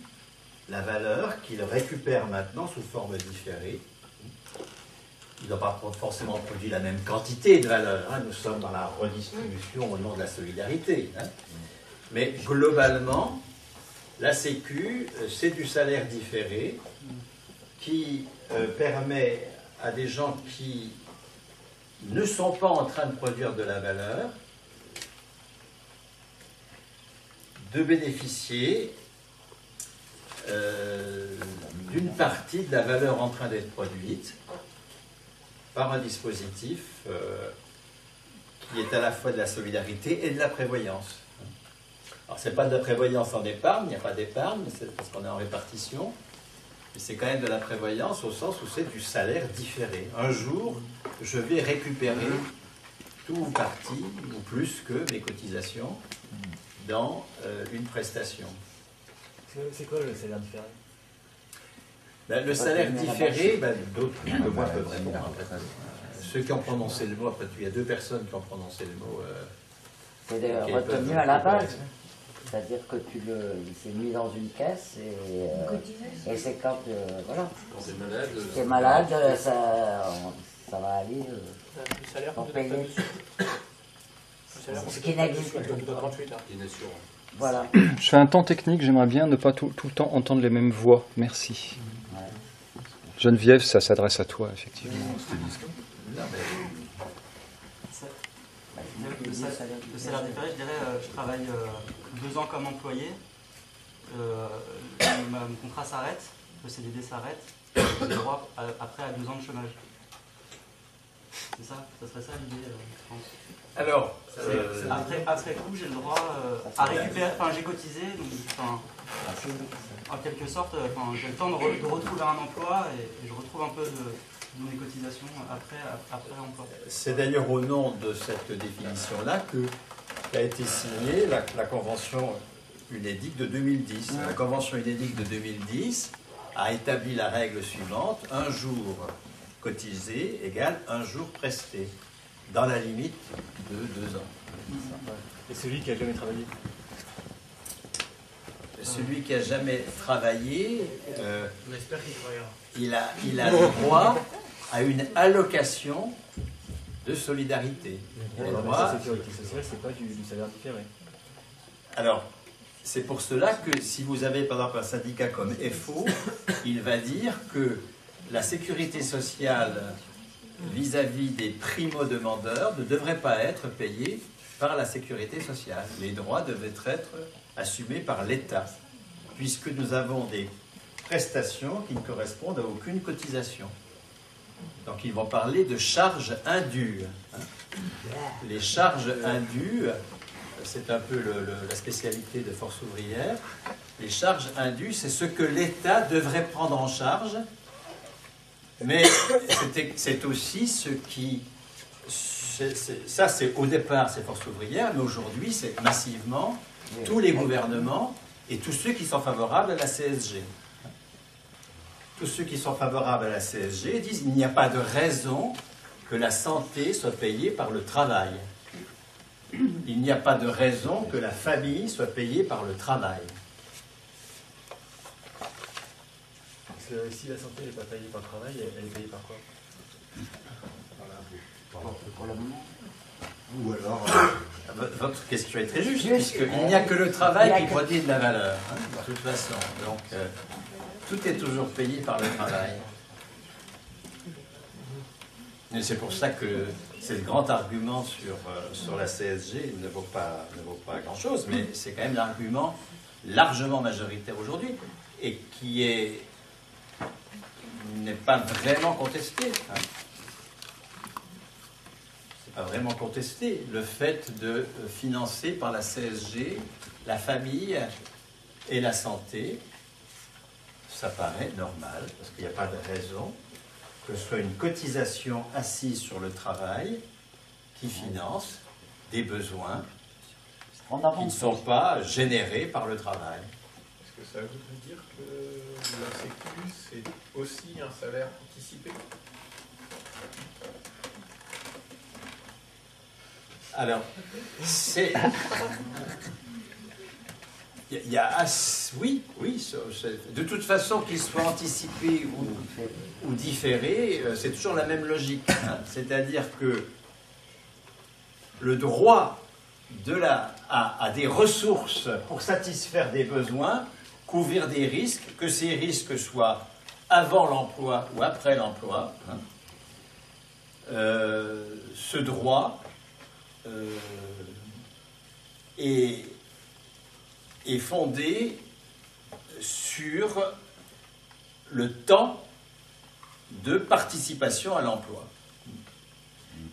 la valeur qu'ils récupèrent maintenant sous forme différée. Ils n'ont pas forcément produit la même quantité de valeur. Hein. Nous sommes dans la redistribution au nom de la solidarité. Hein. Mais globalement, la Sécu, c'est du salaire différé qui permet à des gens qui ne sont pas en train de produire de la valeur de bénéficier d'une partie de la valeur en train d'être produite par un dispositif qui est à la fois de la solidarité et de la prévoyance. Alors, ce n'est pas de la prévoyance en épargne, il n'y a pas d'épargne, c'est parce qu'on est en répartition, mais c'est quand même de la prévoyance au sens où c'est du salaire différé. Un jour, je vais récupérer tout ou partie, ou plus que mes cotisations, dans une prestation. C'est quoi le salaire différé? Ben, le salaire différé, ben, d'autres que moi peuvent répondre. Ceux qui ont prononcé le mot, après il y a 2 personnes qui ont prononcé le mot. C'est retenu à la base. C'est-à-dire que il s'est mis dans une caisse et c'est quand voilà. T'es malade, ça va aller pour payer. Ce qui n'existe pas. Voilà. Je fais un temps technique, j'aimerais bien ne pas tout le temps entendre les mêmes voix. Merci. Ouais. Geneviève, ça s'adresse à toi, effectivement. Le salaire différé, je dirais, je travaille 2 ans comme employé, mon contrat s'arrête, le CDD s'arrête, j'ai droit après à 2 ans de chômage. C'est ça? Ça serait ça l'idée, je pense. Alors, après coup, j'ai le droit à récupérer, enfin j'ai cotisé, donc en quelque sorte, j'ai le temps de retrouver un emploi et je retrouve un peu de mes cotisations après l'emploi. C'est d'ailleurs au nom de cette définition-là qu'a été signée la Convention UNEDIC de 2010. La Convention UNEDIC de 2010 a établi la règle suivante: un jour cotisé égale un jour presté, dans la limite de 2 ans. Et celui qui n'a jamais travaillé? Celui qui n'a jamais travaillé, on espère qu'il travaillera. il a le droit à une allocation de solidarité. La sécurité sociale, c'est pas du salaire différé. Alors, c'est pour cela que si vous avez par exemple un syndicat comme FO, il va dire que la sécurité sociale vis-à-vis des primo-demandeurs ne devrait pas être payée par la sécurité sociale. Les droits devaient être assumés par l'État, puisque nous avons des prestations qui ne correspondent à aucune cotisation. Donc ils vont parler de charges indues. Les charges indues, c'est un peu la spécialité de Force ouvrière. Les charges indues, c'est ce que l'État devrait prendre en charge, mais c'est aussi ce qui... Ça, c'est au départ, c'est Force ouvrière, mais aujourd'hui, c'est massivement tous les gouvernements et tous ceux qui sont favorables à la CSG. Tous ceux qui sont favorables à la CSG disent qu'il n'y a pas de raison que la santé soit payée par le travail. Il n'y a pas de raison que la famille soit payée par le travail. Parce que si la santé n'est pas payée par le travail, elle est payée par quoi? Ou alors... Votre question est très juste, puisqu'il n'y a que le travail qui produit de la valeur, hein, de toute façon. Donc, tout est toujours payé par le travail. Et c'est pour ça que c'est le grand argument sur la CSG ne vaut pas grand-chose, mais c'est quand même l'argument largement majoritaire aujourd'hui et qui n'est pas vraiment contesté. Hein. C'est pas vraiment contesté. Le fait de financer par la CSG la famille et la santé, ça paraît normal, parce qu'il n'y a pas de raison que ce soit une cotisation assise sur le travail qui finance des besoins qui ne sont pas générés par le travail. Est-ce que ça voudrait dire que la Sécu, c'est aussi un salaire anticipé? Alors, c'est... Oui, de toute façon, qu'il soit anticipé ou différé, c'est toujours la même logique. Hein. C'est-à-dire que le droit à des ressources pour satisfaire des besoins, couvrir des risques, que ces risques soient avant l'emploi ou après l'emploi, hein, ce droit est fondé sur le temps de participation à l'emploi.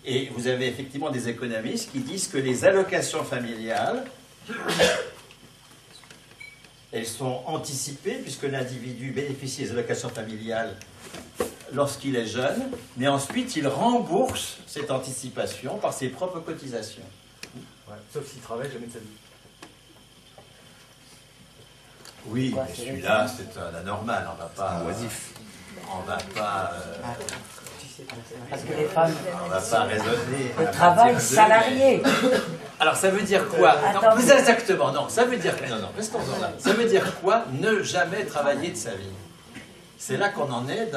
Et vous avez effectivement des économistes qui disent que les allocations familiales, elles sont anticipées puisque l'individu bénéficie des allocations familiales lorsqu'il est jeune, mais ensuite il rembourse cette anticipation par ses propres cotisations. Ouais, sauf s'il travaille jamais de sa vie. Oui, mais celui-là, c'est un anormal, on va pas... Parce que les femmes... On va pas raisonner... Le travail salarié. Alors, ça veut dire quoi? Non, plus exactement, non, ça veut dire... Non, restons-en là. Ça veut dire quoi? Ne jamais travailler de sa vie. C'est là qu'on en est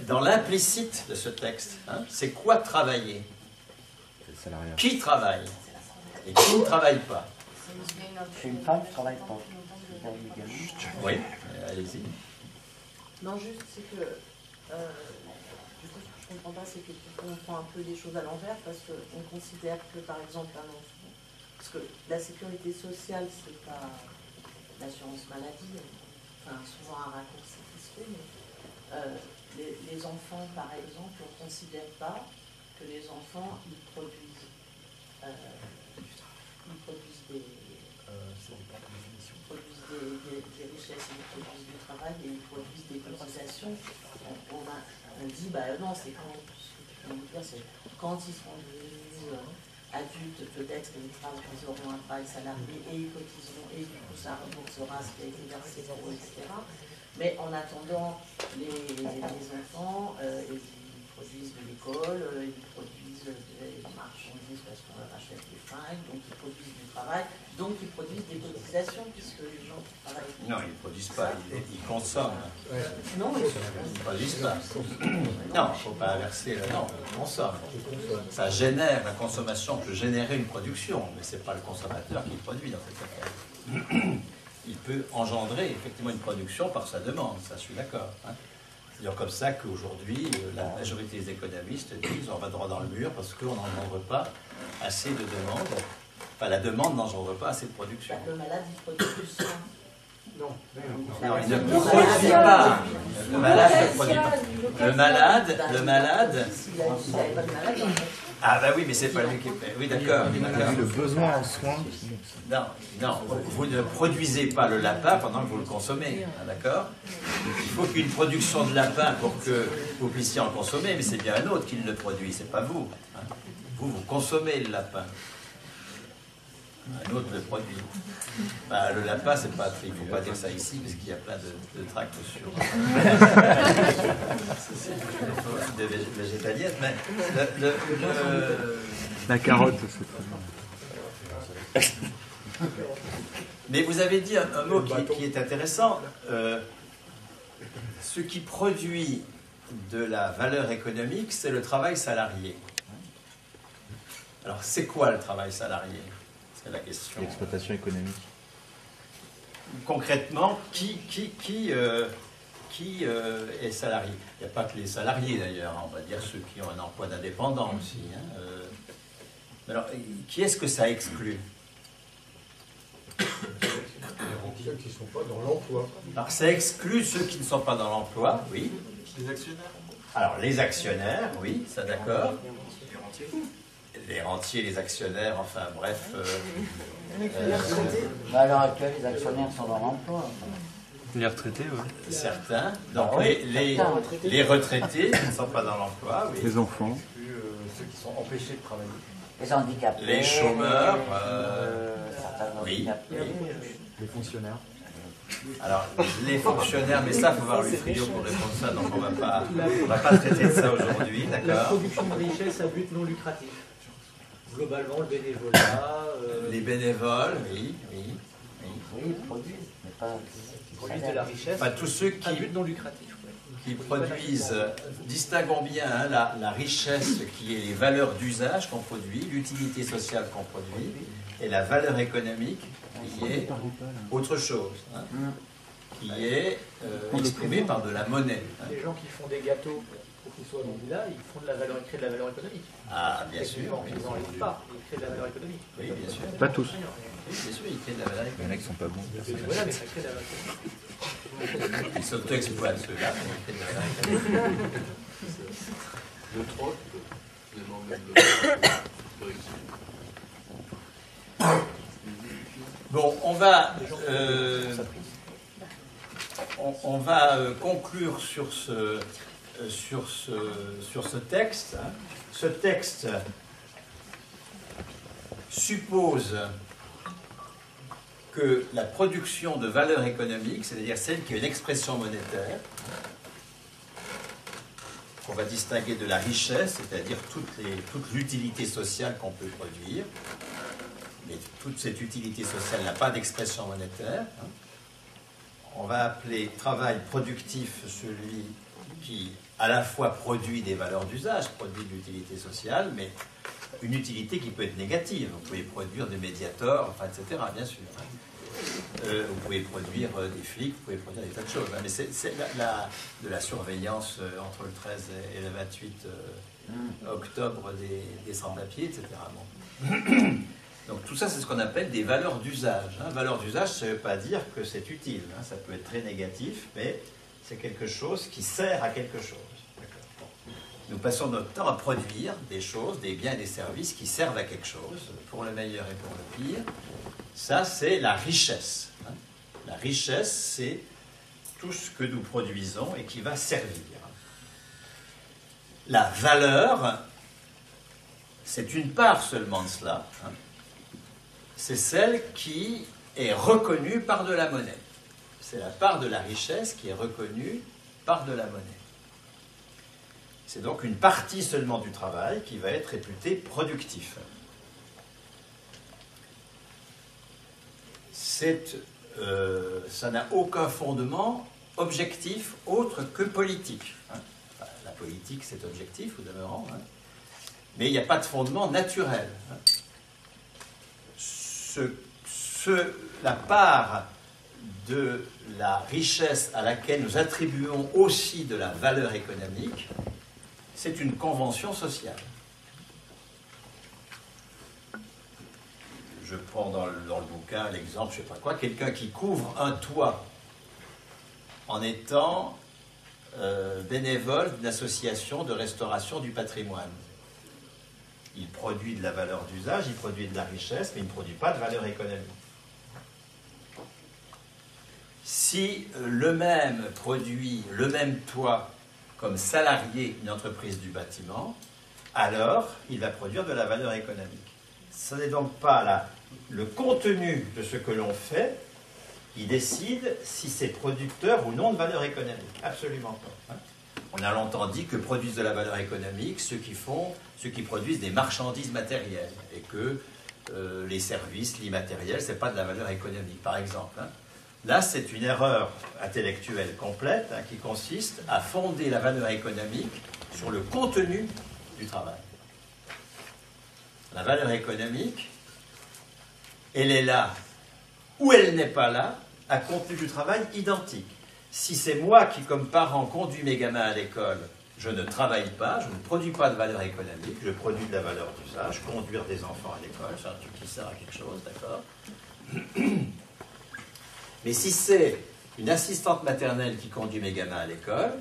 dans l'implicite de ce texte. Hein. C'est quoi travailler? Qui travaille? Et qui ne travaille pas? Je suis une femme, je travaille pas. Oui, allez-y. Non, juste, c'est que, du coup, ce que je comprends pas, c'est qu'on prend un peu les choses à l'envers, parce qu'on considère que, par exemple, un enfant, parce que la sécurité sociale, c'est pas l'assurance maladie, enfin, souvent un raccourci qui se fait, mais les enfants, par exemple, on ne considère pas que les enfants, ils produisent des richesses, ils produisent du travail et ils produisent des cotisations. On dit, non, c'est quand ils seront devenus adultes, peut-être qu'ils auront un travail salarié et ils cotiseront et du coup ça remboursera ce qui a été versé pour eux, etc. Mais en attendant, les enfants, ils produisent de l'école, ils produisent des marchandises parce qu'on leur achète des fringues, donc ils produisent du travail, donc ils produisent des cotisations puisque les gens qui travaillent. Non, ils ne produisent pas, ils consomment. Non, ils ne produisent pas. Non, il ne faut pas inverser le nom, ils consomment. Ça génère, la consommation peut générer une production, mais ce n'est pas le consommateur qui produit dans cette affaire. Il peut engendrer effectivement une production par sa demande, ça je suis d'accord. Hein. C'est d'ailleurs comme ça qu'aujourd'hui, la majorité des économistes disent on va droit dans le mur parce qu'on n'engendre pas assez de demandes. Enfin, la demande n'engendre pas assez de production. Le malade, il produit du sang. Non, il ne produit pas. Le malade ne produit pas. Le malade. Ah, bah oui, mais c'est pas lui qui fait. Oui, d'accord. Le besoin en soins. Non, vous ne produisez pas le lapin pendant que vous le consommez. D'accord? Il faut qu'une production de lapin pour que vous puissiez en consommer, mais c'est bien un autre qui le produit, c'est pas vous. Vous consommez le lapin. Un autre le produit. Le lapin, c'est pas. Il ne faut pas dire ça ici, parce qu'il y a plein de tracts sur. des végétaliennes, mais. La carotte, c'est Mais vous avez dit un mot qui est intéressant. Ce qui produit de la valeur économique, c'est le travail salarié. Alors, c'est quoi le travail salarié? C'est la question. L'exploitation économique. Concrètement, qui est salarié? Il n'y a pas que les salariés d'ailleurs, on va dire ceux qui ont un emploi d'indépendant aussi. Hein. Mais alors, qui est-ce que ça exclut? Ceux qui ne sont pas dans l'emploi. Alors, ça exclut ceux qui ne sont pas dans l'emploi, oui. Les actionnaires. Alors, les actionnaires, oui, ça d'accord. Les rentiers, les actionnaires, enfin bref. À l'heure actuelle, les actionnaires sont dans l'emploi. Les retraités, oui. Certains. Donc les retraités qui ne sont pas dans l'emploi, oui. Les enfants. Ceux qui sont empêchés de travailler. Les handicapés. Les chômeurs. Oui. Les fonctionnaires. Alors, les fonctionnaires, mais ça, il faut voir le frigo pour répondre à ça, donc on va pas traiter de ça aujourd'hui, La d'accord? production de richesse à but non lucratif. Globalement, le bénévolat. Les bénévoles, oui. Oui, ils produisent, mais pas. Ils produisent de la richesse. Pas tous ceux à but non lucratif. qui produisent, distinguons bien hein, la richesse qui est les valeurs d'usage qu'on produit, l'utilité sociale qu'on produit, et la valeur économique qui est autre chose, hein, qui est exprimée par de la monnaie. Hein. Les gens qui font des gâteaux pour qu'ils soient vendus là, ils font de la valeur, ils créent de la valeur économique. Ah, bien sûr. Ils n'en livrent pas, ils créent de la valeur économique. Oui, bien sûr. Pas tous. Oui, bien sûr, ils créent de la valeur économique. Il y en a qui sont pas bons. Voilà, mais ça crée de la valeur économique. Ils s'auto-exploitent ceux-là, mais ils créent de la valeur économique. Le troc, les membres de Bon, on va conclure sur ce texte. Ce texte suppose que la production de valeur économique, c'est-à-dire celle qui est une expression monétaire, qu'on va distinguer de la richesse, c'est-à-dire toute l'utilité sociale qu'on peut produire, mais toute cette utilité sociale n'a pas d'expression monétaire. Hein. On va appeler travail productif celui qui à la fois produit des valeurs d'usage, produit de l'utilité sociale, mais une utilité qui peut être négative. Vous pouvez produire des médiators, enfin, etc., bien sûr. Hein. Vous pouvez produire des flics, vous pouvez produire des tas de choses. Hein. Mais c'est de la surveillance entre le 13 et le 28 octobre des sans-papiers, etc. Bon. Donc tout ça, c'est ce qu'on appelle des valeurs d'usage. Hein. Valeurs d'usage, ça ne veut pas dire que c'est utile. Hein. Ça peut être très négatif, mais c'est quelque chose qui sert à quelque chose. Bon. Nous passons notre temps à produire des choses, des biens et des services qui servent à quelque chose, pour le meilleur et pour le pire. Ça, c'est la richesse. Hein. La richesse, c'est tout ce que nous produisons et qui va servir. La valeur, c'est une part seulement de cela. Hein. C'est celle qui est reconnue par de la monnaie. C'est la part de la richesse qui est reconnue par de la monnaie. C'est donc une partie seulement du travail qui va être réputée productif. Ça n'a aucun fondement objectif autre que politique. Hein. Enfin, la politique, c'est objectif, au demeurant, hein. Mais il n'y a pas de fondement naturel. Hein. La part de la richesse à laquelle nous attribuons aussi de la valeur économique, c'est une convention sociale. Je prends dans le bouquin l'exemple, je ne sais pas quoi, quelqu'un qui couvre un toit en étant bénévole d'une association de restauration du patrimoine. Il produit de la valeur d'usage, il produit de la richesse, mais il ne produit pas de valeur économique. Si le même produit le même toit comme salarié d'une entreprise du bâtiment, alors il va produire de la valeur économique. Ce n'est donc pas le contenu de ce que l'on fait qui décide si c'est producteur ou non de valeur économique. Absolument pas. Hein. On a longtemps dit que produisent de la valeur économique ceux qui produisent des marchandises matérielles et que les services, l'immatériel, ce n'est pas de la valeur économique, par exemple. Hein. Là, c'est une erreur intellectuelle complète hein, qui consiste à fonder la valeur économique sur le contenu du travail. La valeur économique, elle est là ou elle n'est pas là, à contenu du travail identique. Si c'est moi qui, comme parent, conduis mes gamins à l'école, je ne travaille pas, je ne produis pas de valeur économique, je produis de la valeur d'usage, conduire des enfants à l'école, c'est un truc qui sert à quelque chose, d'accord? Mais si c'est une assistante maternelle qui conduit mes gamins à l'école,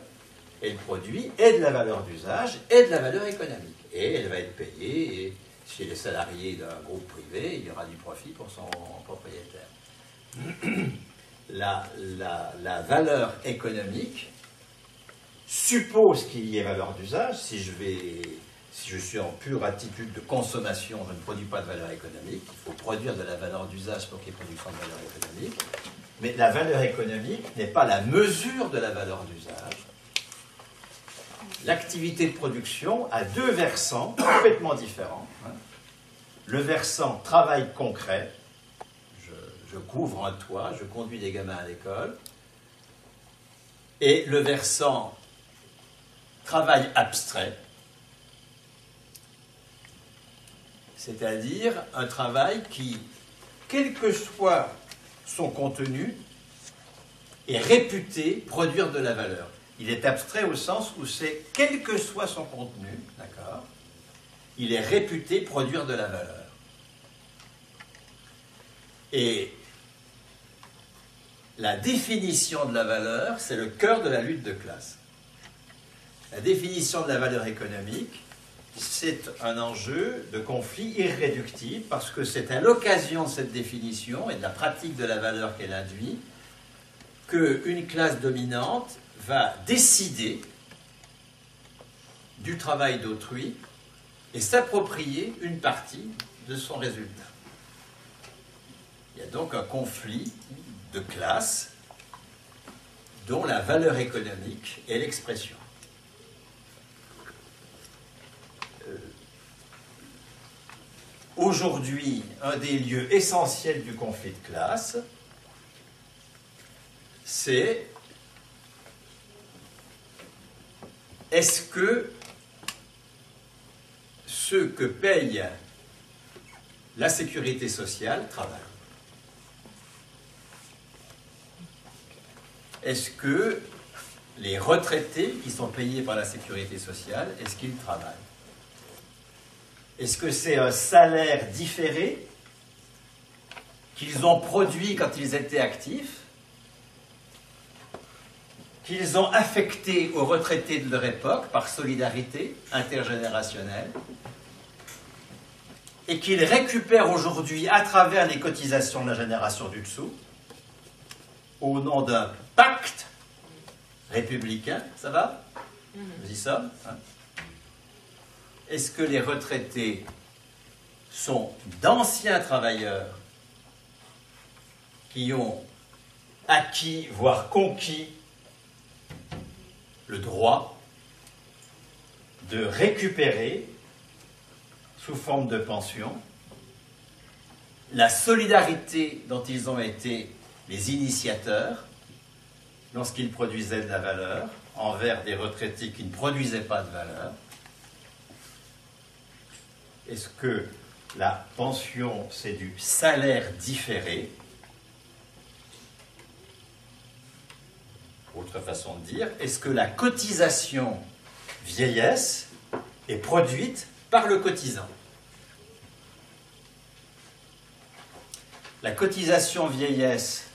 elle produit et de la valeur d'usage et de la valeur économique. Et elle va être payée, et si elle est salariée d'un groupe privé, il y aura du profit pour son propriétaire. La valeur économique suppose qu'il y ait valeur d'usage. Si Si je suis en pure attitude de consommation, je ne produis pas de valeur économique. Il faut produire de la valeur d'usage pour qu'il y ait production de valeur économique. Mais la valeur économique n'est pas la mesure de la valeur d'usage. L'activité de production a deux versants complètement différents. Le versant travail concret, je couvre un toit, je conduis des gamins à l'école, et le versant travail abstrait, c'est-à-dire un travail qui, quel que soit son contenu, est réputé produire de la valeur. Il est abstrait au sens où c'est, quel que soit son contenu, d'accord, il est réputé produire de la valeur. Et la définition de la valeur, c'est le cœur de la lutte de classe. La définition de la valeur économique, c'est un enjeu de conflit irréductible parce que c'est à l'occasion de cette définition et de la pratique de la valeur qu'elle induit qu'une classe dominante va décider du travail d'autrui et s'approprier une partie de son résultat. Il y a donc un conflit de classe dont la valeur économique est l'expression. Aujourd'hui, un des lieux essentiels du conflit de classe, c'est est-ce que ceux que paye la sécurité sociale travaillent? Est-ce que les retraités qui sont payés par la sécurité sociale, est-ce qu'ils travaillent? Est-ce que c'est un salaire différé qu'ils ont produit quand ils étaient actifs, qu'ils ont affecté aux retraités de leur époque par solidarité intergénérationnelle, et qu'ils récupèrent aujourd'hui à travers les cotisations de la génération du dessous, au nom d'un pacte républicain, ça va? Nous y sommes, hein? Est-ce que les retraités sont d'anciens travailleurs qui ont acquis, voire conquis, le droit de récupérer, sous forme de pension, la solidarité dont ils ont été les initiateurs lorsqu'ils produisaient de la valeur envers des retraités qui ne produisaient pas de valeur? Est-ce que la pension, c'est du salaire différé? Autre façon de dire, est-ce que la cotisation vieillesse est produite par le cotisant? La cotisation vieillesse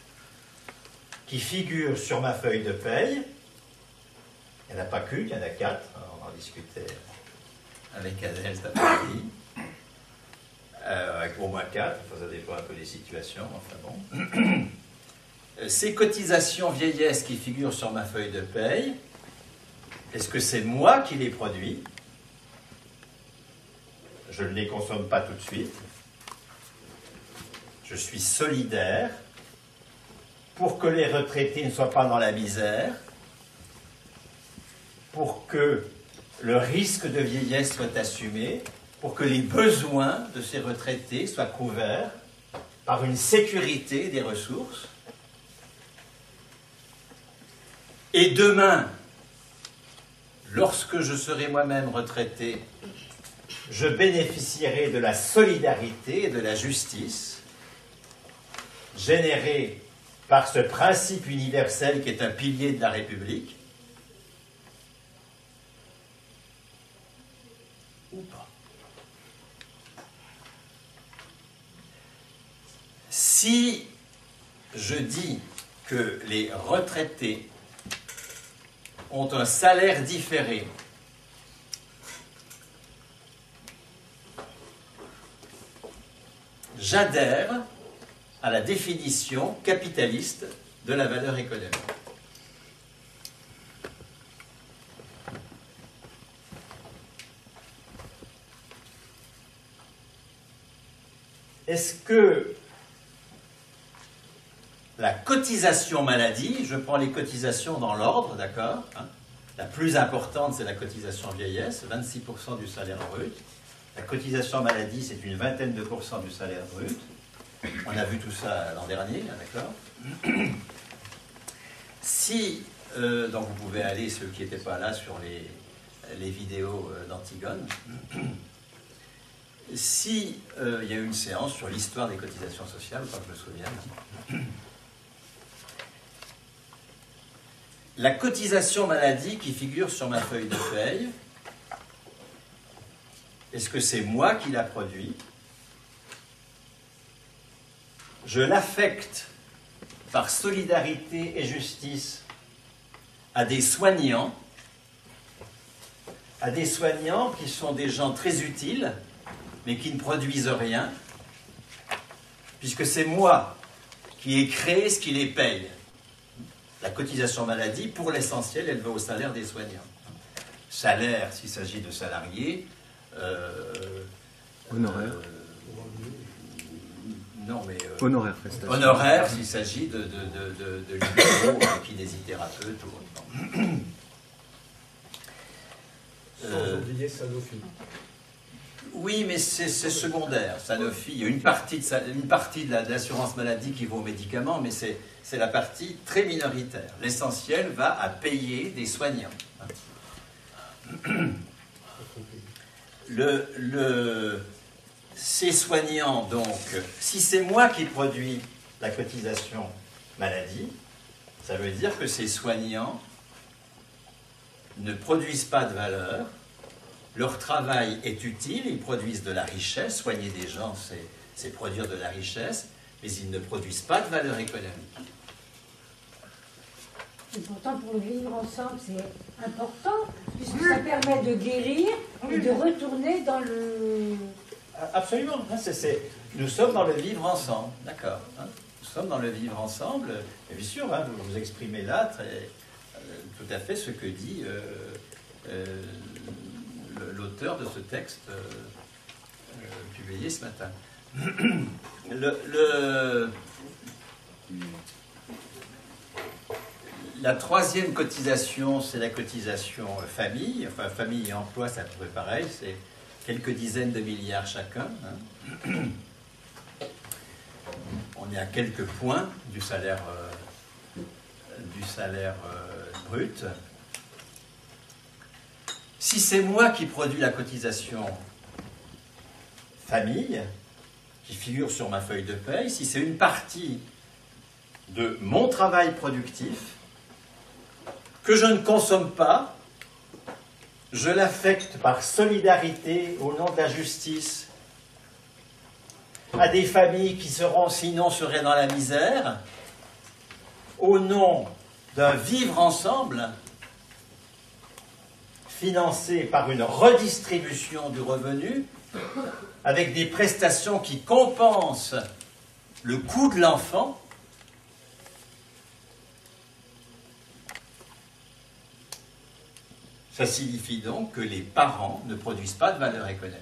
qui figure sur ma feuille de paye, il n'y en a pas qu'une, il y en a 4, on en discutait avec Adèle cet après-midi, avec au moins 4, ça dépend un peu des situations, enfin bon. Ces cotisations vieillesse qui figurent sur ma feuille de paye, est-ce que c'est moi qui les produis? Je ne les consomme pas tout de suite. Je suis solidaire pour que les retraités ne soient pas dans la misère, pour que le risque de vieillesse soit assumé, pour que les besoins de ces retraités soient couverts par une sécurité des ressources. Et demain, lorsque je serai moi-même retraité, je bénéficierai de la solidarité et de la justice générée par ce principe universel qui est un pilier de la République, ou pas. Si je dis que les retraités ont un salaire différé, j'adhère à la définition capitaliste de la valeur économique. est-ce que la cotisation maladie, je prends les cotisations dans l'ordre, d'accord, hein, la plus importante, c'est la cotisation vieillesse, 26% du salaire brut. La cotisation maladie, c'est une vingtaine de pourcents du salaire brut. On a vu tout ça l'an dernier, d'accord. Si, donc vous pouvez aller, ceux qui n'étaient pas là, sur les vidéos d'Antigone. Si il y a eu une séance sur l'histoire des cotisations sociales, pas que je me souvienne. La cotisation maladie qui figure sur ma feuille de paye, est-ce que c'est moi qui la produis? Je l'affecte par solidarité et justice à des soignants qui sont des gens très utiles, mais qui ne produisent rien, puisque c'est moi qui ai créé ce qui les paye. La cotisation maladie, pour l'essentiel, elle va au salaire des soignants. Salaire, s'il s'agit de salariés. Honoraire. Non, mais... honoraire, prestation. Honoraire, s'il s'agit de libéraux, kinésithérapeutes ou autre. Sans oublier Sanofi. Oui, mais c'est secondaire. Sanofi, il y a une partie de l'assurance maladie qui va aux médicaments, mais c'est la partie très minoritaire. L'essentiel va à payer des soignants. Ces soignants, donc, si c'est moi qui produis la cotisation maladie, ça veut dire que ces soignants ne produisent pas de valeur. Leur travail est utile, ils produisent de la richesse. Soigner des gens, c'est produire de la richesse, mais ils ne produisent pas de valeur économique. Et pourtant, pour le vivre ensemble, c'est important, puisque ça permet de guérir et de retourner dans le... Absolument. Nous sommes dans le vivre ensemble, d'accord. Hein, nous sommes dans le vivre ensemble. Et bien sûr, hein, vous exprimez là tout à fait ce que dit l'auteur de ce texte publié ce matin. La troisième cotisation, c'est la cotisation famille. Enfin, famille et emploi, c'est à peu près pareil. C'est quelques dizaines de milliards chacun. Hein. On est à quelques points du salaire brut. Si c'est moi qui produis la cotisation famille, qui figure sur ma feuille de paye, si c'est une partie de mon travail productif, que je ne consomme pas, je l'affecte par solidarité au nom de la justice à des familles qui seraient dans la misère, au nom d'un vivre ensemble financé par une redistribution du revenu avec des prestations qui compensent le coût de l'enfant. Ça signifie donc que les parents ne produisent pas de valeur économique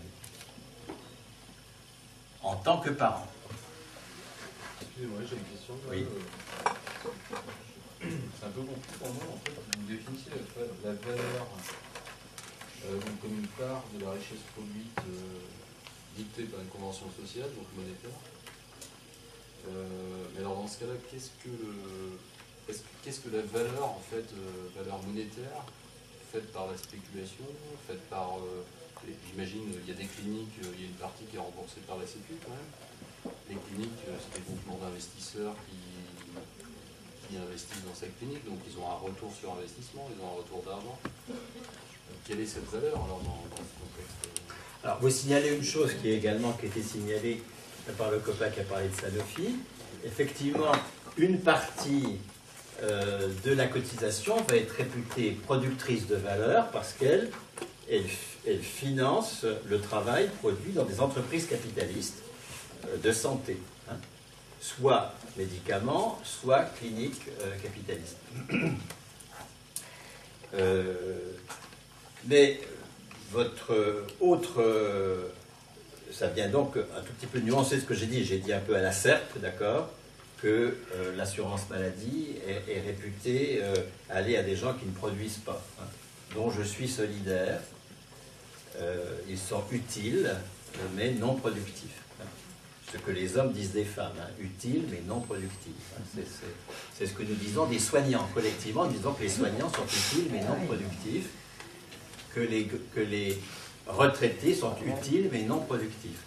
en tant que parents. Excusez-moi, j'ai une question. Oui. C'est un peu compliqué pour moi, en fait, vous définissez la valeur donc comme une part de la richesse produite dictée par une convention sociale, donc monétaire. Mais alors dans ce cas-là, qu'est-ce que la valeur, en fait, valeur monétaire, faite par la spéculation, faite par, j'imagine, il y a des cliniques, il y a une partie qui est remboursée par la Sécu quand même. Les cliniques, c'est des groupements d'investisseurs qui investissent dans cette clinique, donc ils ont un retour sur investissement, ils ont un retour d'argent. Quelle est cette valeur alors dans ce contexte? Alors vous signalez une chose qui a été signalée par le copain qui a parlé de Sanofi. Effectivement, une partie de la cotisation va être réputée productrice de valeur parce qu'elle finance le travail produit dans des entreprises capitalistes de santé, hein, soit médicaments, soit cliniques capitalistes. Mais votre autre ça vient donc un tout petit peu nuancer ce que j'ai dit. J'ai dit un peu à la serpe, d'accord, que l'assurance maladie est réputée aller à des gens qui ne produisent pas, hein, dont je suis solidaire. Ils sont utiles, mais non productifs. Hein. Ce que les hommes disent des femmes, hein, utiles, mais non productifs. Hein. C'est ce que nous disons des soignants. Collectivement, nous disons que les soignants sont utiles, mais non productifs, que les retraités sont utiles, mais non productifs.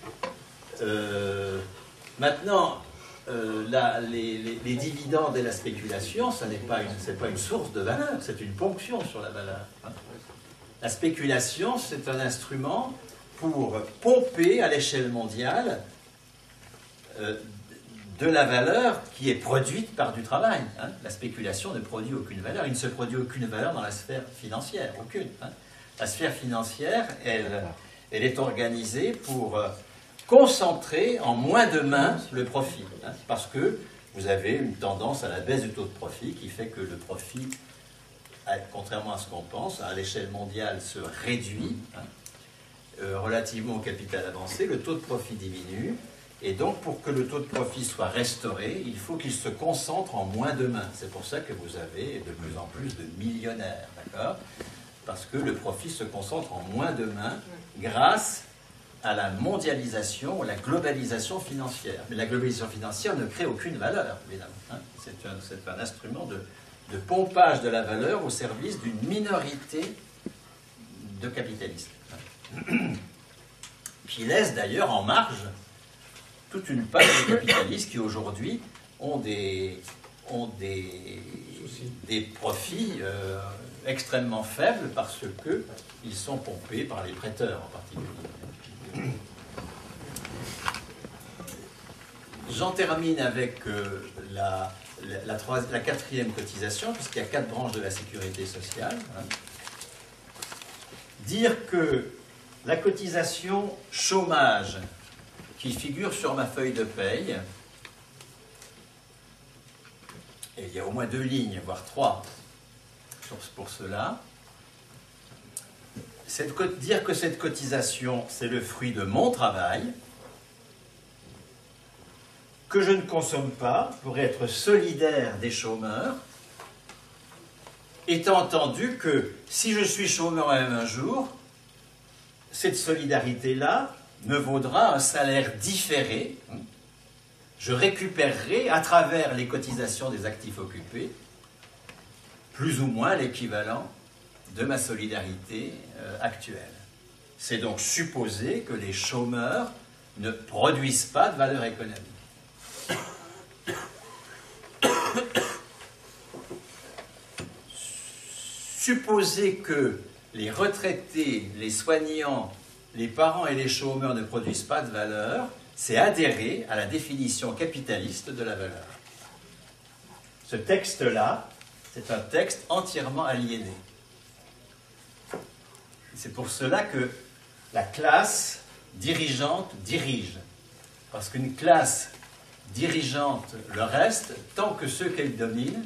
Maintenant, les dividendes et la spéculation, ce n'est pas une source de valeur, c'est une ponction sur la valeur. Hein. La spéculation, c'est un instrument pour pomper à l'échelle mondiale de la valeur qui est produite par du travail. Hein. La spéculation ne produit aucune valeur. Il ne se produit aucune valeur dans la sphère financière, aucune. Hein. La sphère financière, elle est organisée pour concentrer en moins de mains le profit. Hein, parce que vous avez une tendance à la baisse du taux de profit qui fait que le profit, contrairement à ce qu'on pense, à l'échelle mondiale se réduit. Hein, relativement au capital avancé, le taux de profit diminue. Et donc, pour que le taux de profit soit restauré, il faut qu'il se concentre en moins de mains. C'est pour ça que vous avez de plus en plus de millionnaires, d'accord ? Parce que le profit se concentre en moins de mains grâce à la mondialisation ou la globalisation financière. Mais la globalisation financière ne crée aucune valeur, évidemment. Hein. C'est un instrument de pompage de la valeur au service d'une minorité de capitalistes. Qui laisse d'ailleurs en marge toute une part de capitalistes qui aujourd'hui ont des profits extrêmement faibles parce qu'ils sont pompés par les prêteurs en particulier. J'en termine avec la quatrième cotisation, puisqu'il y a 4 branches de la sécurité sociale. Hein. Dire que la cotisation chômage qui figure sur ma feuille de paye, et il y a au moins 2 lignes, voire 3 pour cela, c'est de dire que cette cotisation, c'est le fruit de mon travail, que je ne consomme pas pour être solidaire des chômeurs, étant entendu que si je suis chômeur même un jour, cette solidarité-là me vaudra un salaire différé. Je récupérerai à travers les cotisations des actifs occupés plus ou moins l'équivalent de ma solidarité actuelle. C'est donc supposer que les chômeurs ne produisent pas de valeur économique. Supposer que les retraités, les soignants, les parents et les chômeurs ne produisent pas de valeur, c'est adhérer à la définition capitaliste de la valeur. Ce texte-là, c'est un texte entièrement aliéné. C'est pour cela que la classe dirigeante dirige. Parce qu'une classe dirigeante le reste, tant que ceux qu'elle domine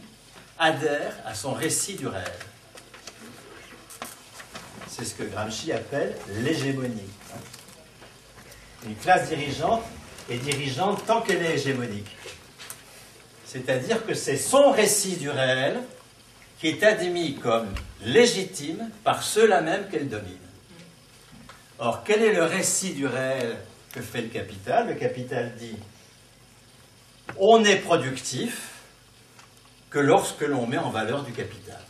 adhèrent à son récit du rêve. C'est ce que Gramsci appelle l'hégémonie. Une classe dirigeante est dirigeante tant qu'elle est hégémonique. C'est-à-dire que c'est son récit du réel qui est admis comme légitime par ceux-là même qu'elle domine. Or, quel est le récit du réel que fait le capital? Le capital dit « on est productif que lorsque l'on met en valeur du capital ».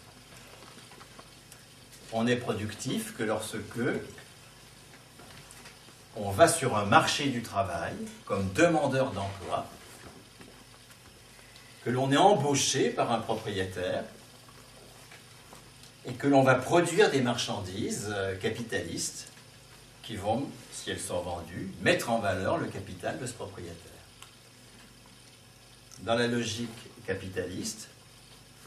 On est productif que lorsque on va sur un marché du travail comme demandeur d'emploi, que l'on est embauché par un propriétaire et que l'on va produire des marchandises capitalistes qui vont, si elles sont vendues, mettre en valeur le capital de ce propriétaire. Dans la logique capitaliste,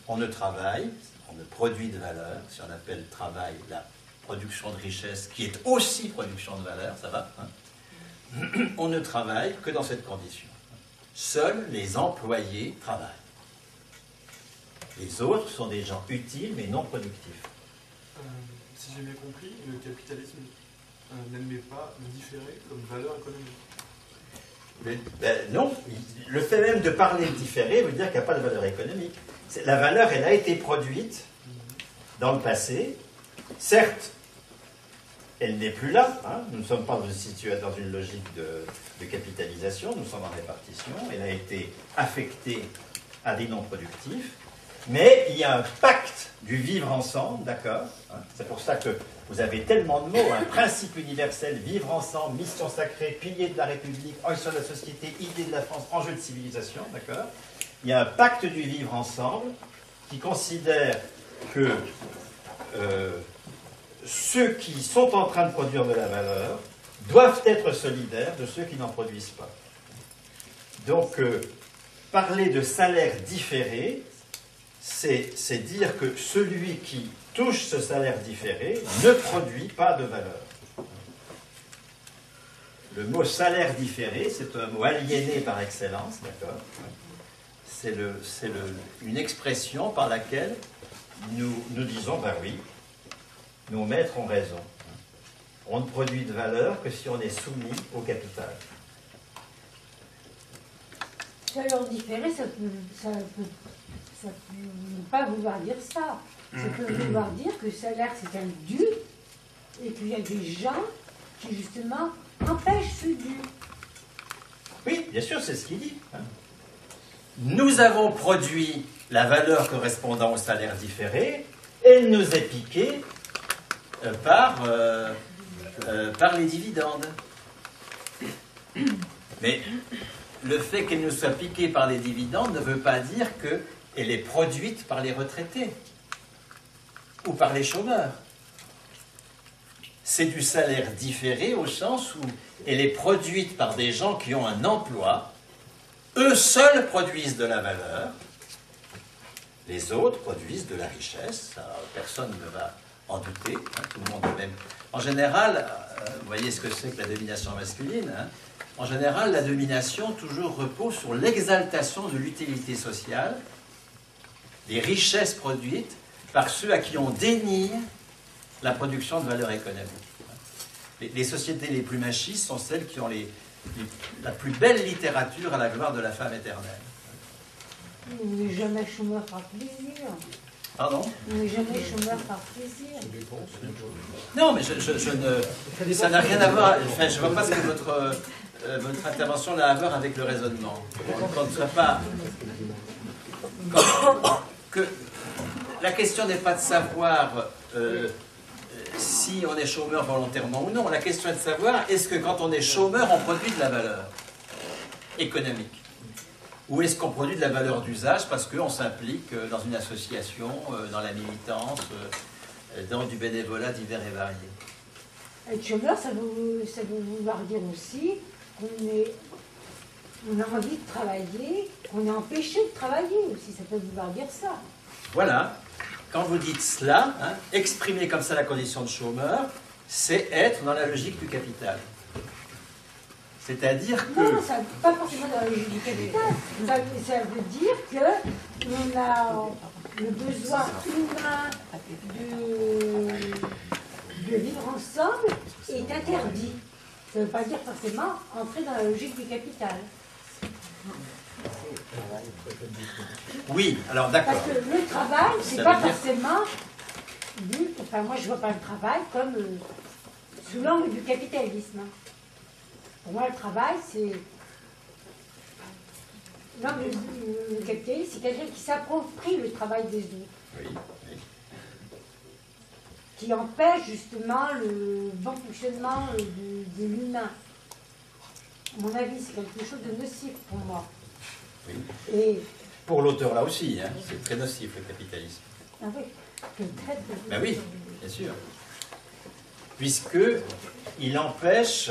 on ne travaille, on ne produit de valeur, si on appelle travail la production de richesse, qui est aussi production de valeur, ça va, hein? On ne travaille que dans cette condition. Seuls les employés travaillent. Les autres sont des gens utiles mais non productifs. Si j'ai bien compris, le capitalisme n'admet pas le différé comme valeur économique. Non, le fait même de parler de différé veut dire qu'il n'y a pas de valeur économique. La valeur, elle a été produite dans le passé. Certes, elle n'est plus là. Hein. Nous ne sommes pas dans une logique de capitalisation, nous sommes en répartition. Elle a été affectée à des non productifs. Mais il y a un pacte du vivre ensemble, d'accord? C'est pour ça que vous avez tellement de mots, un principe universel, vivre ensemble, mission sacrée, pilier de la République, enjeu de la société, idée de la France, enjeu de civilisation, d'accord? Il y a un pacte du vivre ensemble qui considère que ceux qui sont en train de produire de la valeur doivent être solidaires de ceux qui n'en produisent pas. Donc, parler de salaire différé, c'est dire que celui qui touche ce salaire différé ne produit pas de valeur. Le mot salaire différé, c'est un mot aliéné par excellence, d'accord? C'est une expression par laquelle nous disons, ben oui, nos maîtres ont raison. On ne produit de valeur que si on est soumis au capital. Salaire différé, ça peut pas vouloir dire ça. Ça peut vouloir dire que le salaire, c'est un dû, et qu'il y a des gens qui, justement, empêchent ce dû. Oui, bien sûr, c'est ce qu'il dit. Nous avons produit la valeur correspondant au salaire différé, elle nous est piquée par les dividendes. Mais le fait qu'elle nous soit piquée par les dividendes ne veut pas dire qu'elle est produite par les retraités ou par les chômeurs. C'est du salaire différé au sens où elle est produite par des gens qui ont un emploi. Eux seuls produisent de la valeur. Les autres produisent de la richesse. Ça, personne ne va en douter. Hein, tout le monde est même. En général, vous voyez ce que c'est que la domination masculine. Hein, en général, la domination toujours repose sur l'exaltation de l'utilité sociale, des richesses produites par ceux à qui on dénie la production de valeur économique. Les sociétés les plus machistes sont celles qui ont la plus belle littérature à la gloire de la femme éternelle. On n'est jamais chômeur par plaisir. Pardon? On n'est jamais chômeur par plaisir. Non, mais ça n'a rien à voir. Enfin, je ne vois pas ce que votre intervention a à voir avec le raisonnement. Qu'on ne soit pas. La question n'est pas de savoir si on est chômeur volontairement ou non. La question est de savoir, est-ce que quand on est chômeur, on produit de la valeur économique? Ou est-ce qu'on produit de la valeur d'usage parce qu'on s'implique dans une association, dans la militance, dans du bénévolat divers et variés? Être chômeur, ça veut vouloir dire aussi qu'on a envie de travailler, qu'on est empêché de travailler aussi. Ça peut vouloir dire ça. Voilà. Quand vous dites cela, hein, exprimer comme ça la condition de chômeur, c'est être dans la logique du capital. C'est-à-dire que... Non, ça, pas forcément dans la logique du capital. Ça veut dire qu'on a le besoin humain de vivre ensemble est interdit. Ça ne veut pas dire forcément entrer dans la logique du capital. Oui, alors d'accord. Parce que le travail, c'est pas forcément vu, enfin moi je vois pas le travail comme sous l'angle du capitalisme. Pour moi le travail c'est l'angle du capitalisme, c'est quelqu'un qui s'approprie le travail des autres. Oui, oui. Qui empêche justement le bon fonctionnement de l'humain. À mon avis, c'est quelque chose de nocif pour moi. Oui. Et pour l'auteur là aussi, hein, c'est très nocif le capitalisme. ah oui, Ben oui, bien sûr. Puisqu'il empêche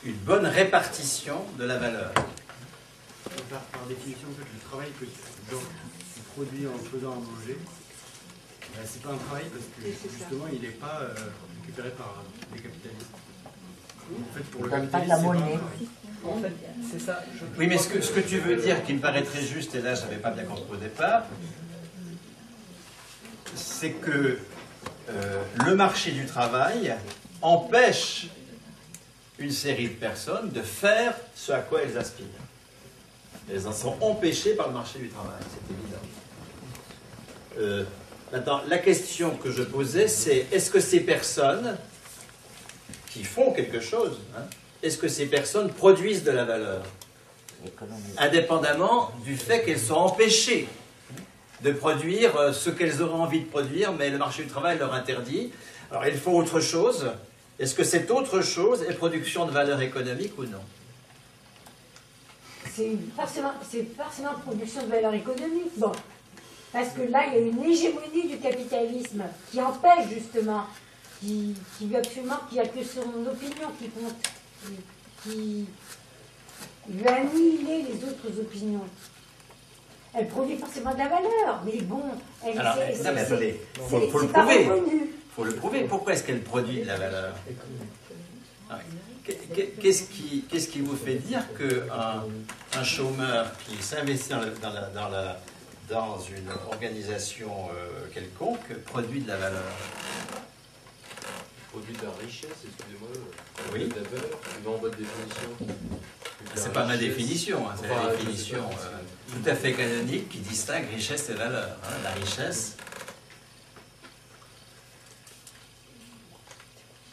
une bonne répartition de la valeur. Par définition, en fait, le travail que tu produis en faisant à manger, c'est pas un travail parce que justement il n'est pas récupéré par les capitalistes. En fait, pour le capitalisme, c'est pas un travail. En fait, c'est ça. Oui, mais ce que tu veux dire, qui me paraît très juste, et là je n'avais pas bien compris au départ, c'est que le marché du travail empêche une série de personnes de faire ce à quoi elles aspirent. Elles en sont empêchées par le marché du travail, c'est évident. Maintenant, la question que je posais, c'est est-ce que ces personnes qui font quelque chose, hein, est-ce que ces personnes produisent de la valeur, indépendamment du fait qu'elles sont empêchées de produire ce qu'elles auraient envie de produire, mais le marché du travail leur interdit. Alors, il faut autre chose. Est-ce que cette autre chose est production de valeur économique ou non? C'est forcément production de valeur économique. Bon, parce que là, il y a une hégémonie du capitalisme qui empêche justement, qui veut absolument qu'il n'y a que son opinion qui compte, qui veut annihiler les autres opinions. Elle produit forcément de la valeur, mais bon, elle Alors, non, mais attendez, il faut le pas prouver. reconnu. Il faut le prouver. Pourquoi est-ce qu'elle produit de la valeur? Qu'est-ce qui vous fait dire qu'un chômeur qui s'investit dans une organisation quelconque produit de la valeur? Produit de la richesse, excusez-moi. Oui. De la valeur, en votre définition. C'est pas ma définition, hein, c'est Enfin, la définition tout à fait canonique qui distingue richesse et valeur. Hein. La richesse,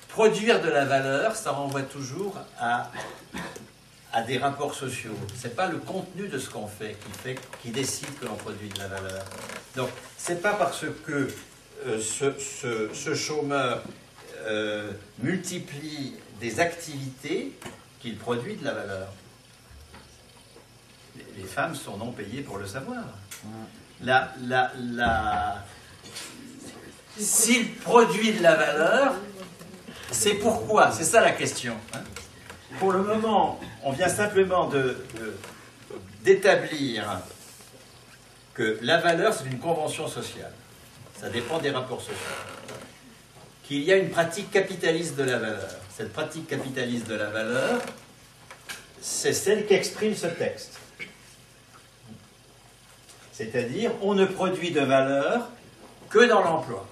produire de la valeur, ça renvoie toujours à des rapports sociaux. C'est pas le contenu de ce qu'on fait qui décide que l'on produit de la valeur. Donc, c'est pas parce que ce chômeur multiplie des activités qu'il produit de la valeur. Les femmes sont non payées pour le savoir. S'il produit de la valeur, c'est pourquoi? C'est ça la question. Hein. Pour le moment, on vient simplement d'établir que la valeur, c'est une convention sociale. Ça dépend des rapports sociaux. Qu'il y a une pratique capitaliste de la valeur. Cette pratique capitaliste de la valeur, c'est celle qu'exprime ce texte. C'est-à-dire, on ne produit de valeur que dans l'emploi,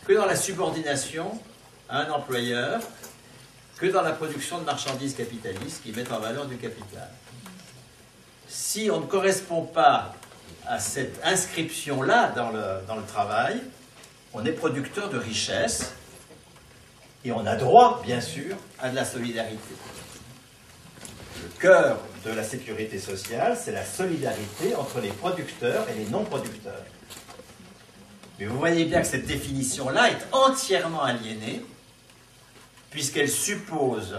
que dans la subordination à un employeur, que dans la production de marchandises capitalistes qui mettent en valeur du capital. Si on ne correspond pas à cette inscription-là dans le travail, on est producteur de richesse et on a droit, bien sûr, à de la solidarité. Le cœur de la sécurité sociale, c'est la solidarité entre les producteurs et les non-producteurs. Mais vous voyez bien que cette définition-là est entièrement aliénée, puisqu'elle suppose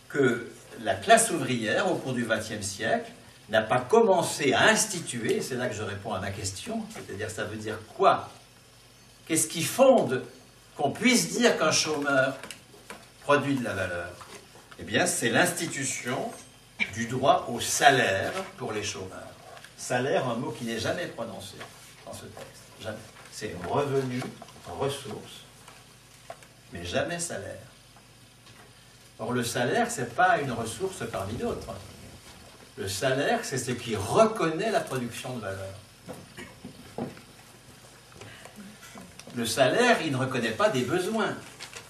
que la classe ouvrière, au cours du XXe siècle, n'a pas commencé à instituer, c'est là que je réponds à ma question, c'est-à-dire ça veut dire quoi? Qu'est-ce qui fonde qu'on puisse dire qu'un chômeur produit de la valeur? Eh bien, c'est l'institution du droit au salaire pour les chômeurs. Salaire, un mot qui n'est jamais prononcé dans ce texte. Jamais. C'est revenu, ressource, mais jamais salaire. Or, le salaire, ce n'est pas une ressource parmi d'autres. Le salaire, c'est ce qui reconnaît la production de valeur. Le salaire, il ne reconnaît pas des besoins.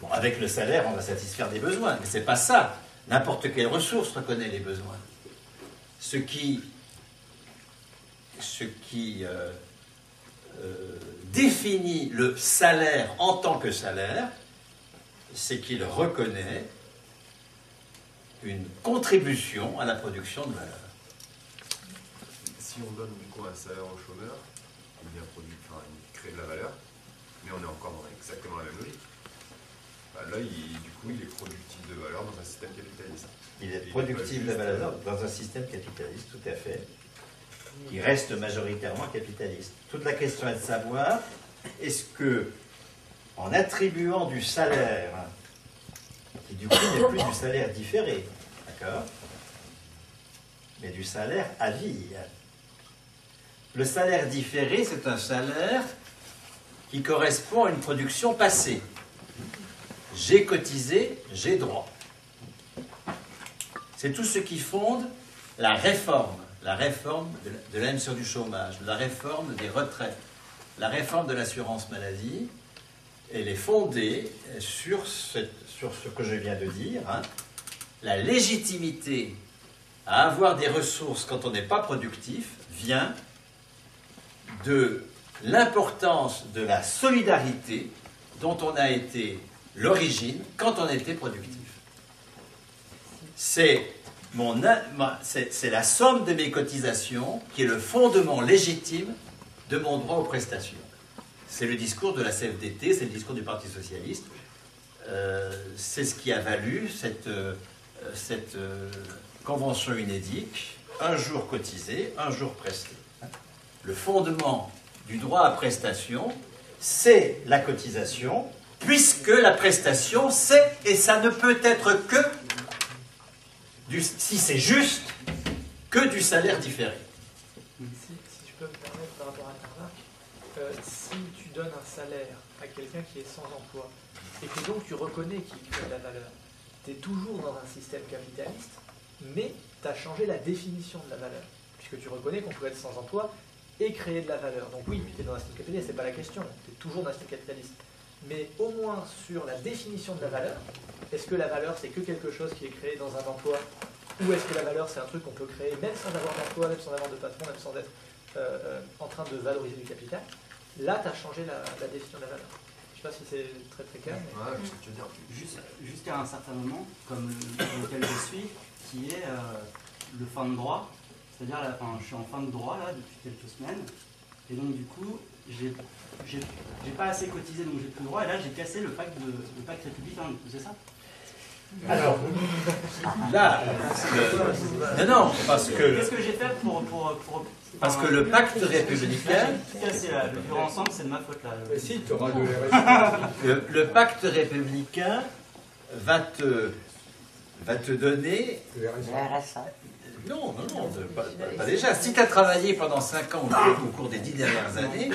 Bon, avec le salaire, on va satisfaire des besoins, mais ce n'est pas ça. N'importe quelle ressource reconnaît les besoins. Ce qui définit le salaire en tant que salaire, c'est qu'il reconnaît une contribution à la production de valeur. Si on donne du coup un salaire au chômeur, il vient produire, enfin, il crée de la valeur, mais on est encore dans exactement la même logique. Bah, là, du coup, il est productif de valeur dans un système capitaliste. Il est productif de valeur dans un système capitaliste, tout à fait, qui reste majoritairement capitaliste. Toute la question est de savoir, est-ce que, en attribuant du salaire, qui du coup n'est plus du salaire différé, d'accord, mais du salaire à vie. Le salaire différé, c'est un salaire qui correspond à une production passée. J'ai cotisé, j'ai droit. C'est tout ce qui fonde la réforme de la mesure du chômage, la réforme des retraites, la réforme de l'assurance maladie, elle est fondée sur ce que je viens de dire, hein, la légitimité à avoir des ressources quand on n'est pas productif vient de l'importance de la solidarité dont on a été l'origine quand on était productif. C'est la somme de mes cotisations qui est le fondement légitime de mon droit aux prestations. C'est le discours de la CFDT, c'est le discours du Parti socialiste. C'est ce qui a valu cette convention UNEDIC, un jour cotisé, un jour presté. Le fondement du droit à prestation, c'est la cotisation, puisque la prestation, c'est, et ça ne peut être que, si c'est juste, que du salaire différé. Si je peux me permettre par rapport à ta remarque, si tu donnes un salaire à quelqu'un qui est sans emploi, et que donc tu reconnais qu'il crée de la valeur, tu es toujours dans un système capitaliste, mais tu as changé la définition de la valeur, puisque tu reconnais qu'on peut être sans emploi et créer de la valeur. Donc oui, tu es dans un système capitaliste, c'est pas la question, tu es toujours dans un système capitaliste. Mais au moins sur la définition de la valeur, est-ce que la valeur c'est que quelque chose qui est créé dans un emploi, ou est-ce que la valeur c'est un truc qu'on peut créer même sans avoir d'emploi, même sans avoir de patron, même sans être en train de valoriser du capital? Là, tu as changé la définition de la valeur. Je ne sais pas si c'est très très clair. Mais... Ouais, tu veux dire, jusqu'à un certain moment, comme lequel je suis, qui est le fin de droit. C'est-à-dire, je suis en fin de droit là depuis quelques semaines, et donc du coup, j'ai pas assez cotisé, donc j'ai plus le droit, et là j'ai cassé le pacte républicain, c'est ça? Alors, là, non, parce que... Qu'est-ce que j'ai fait pour parce que le pacte républicain... Casser là, le vivre ensemble, c'est de ma faute là. Mais si, tu auras le le pacte républicain va te donner... Le RSA. Non, pas déjà. Si tu as travaillé pendant 5 ans au cours des 10 dernières années,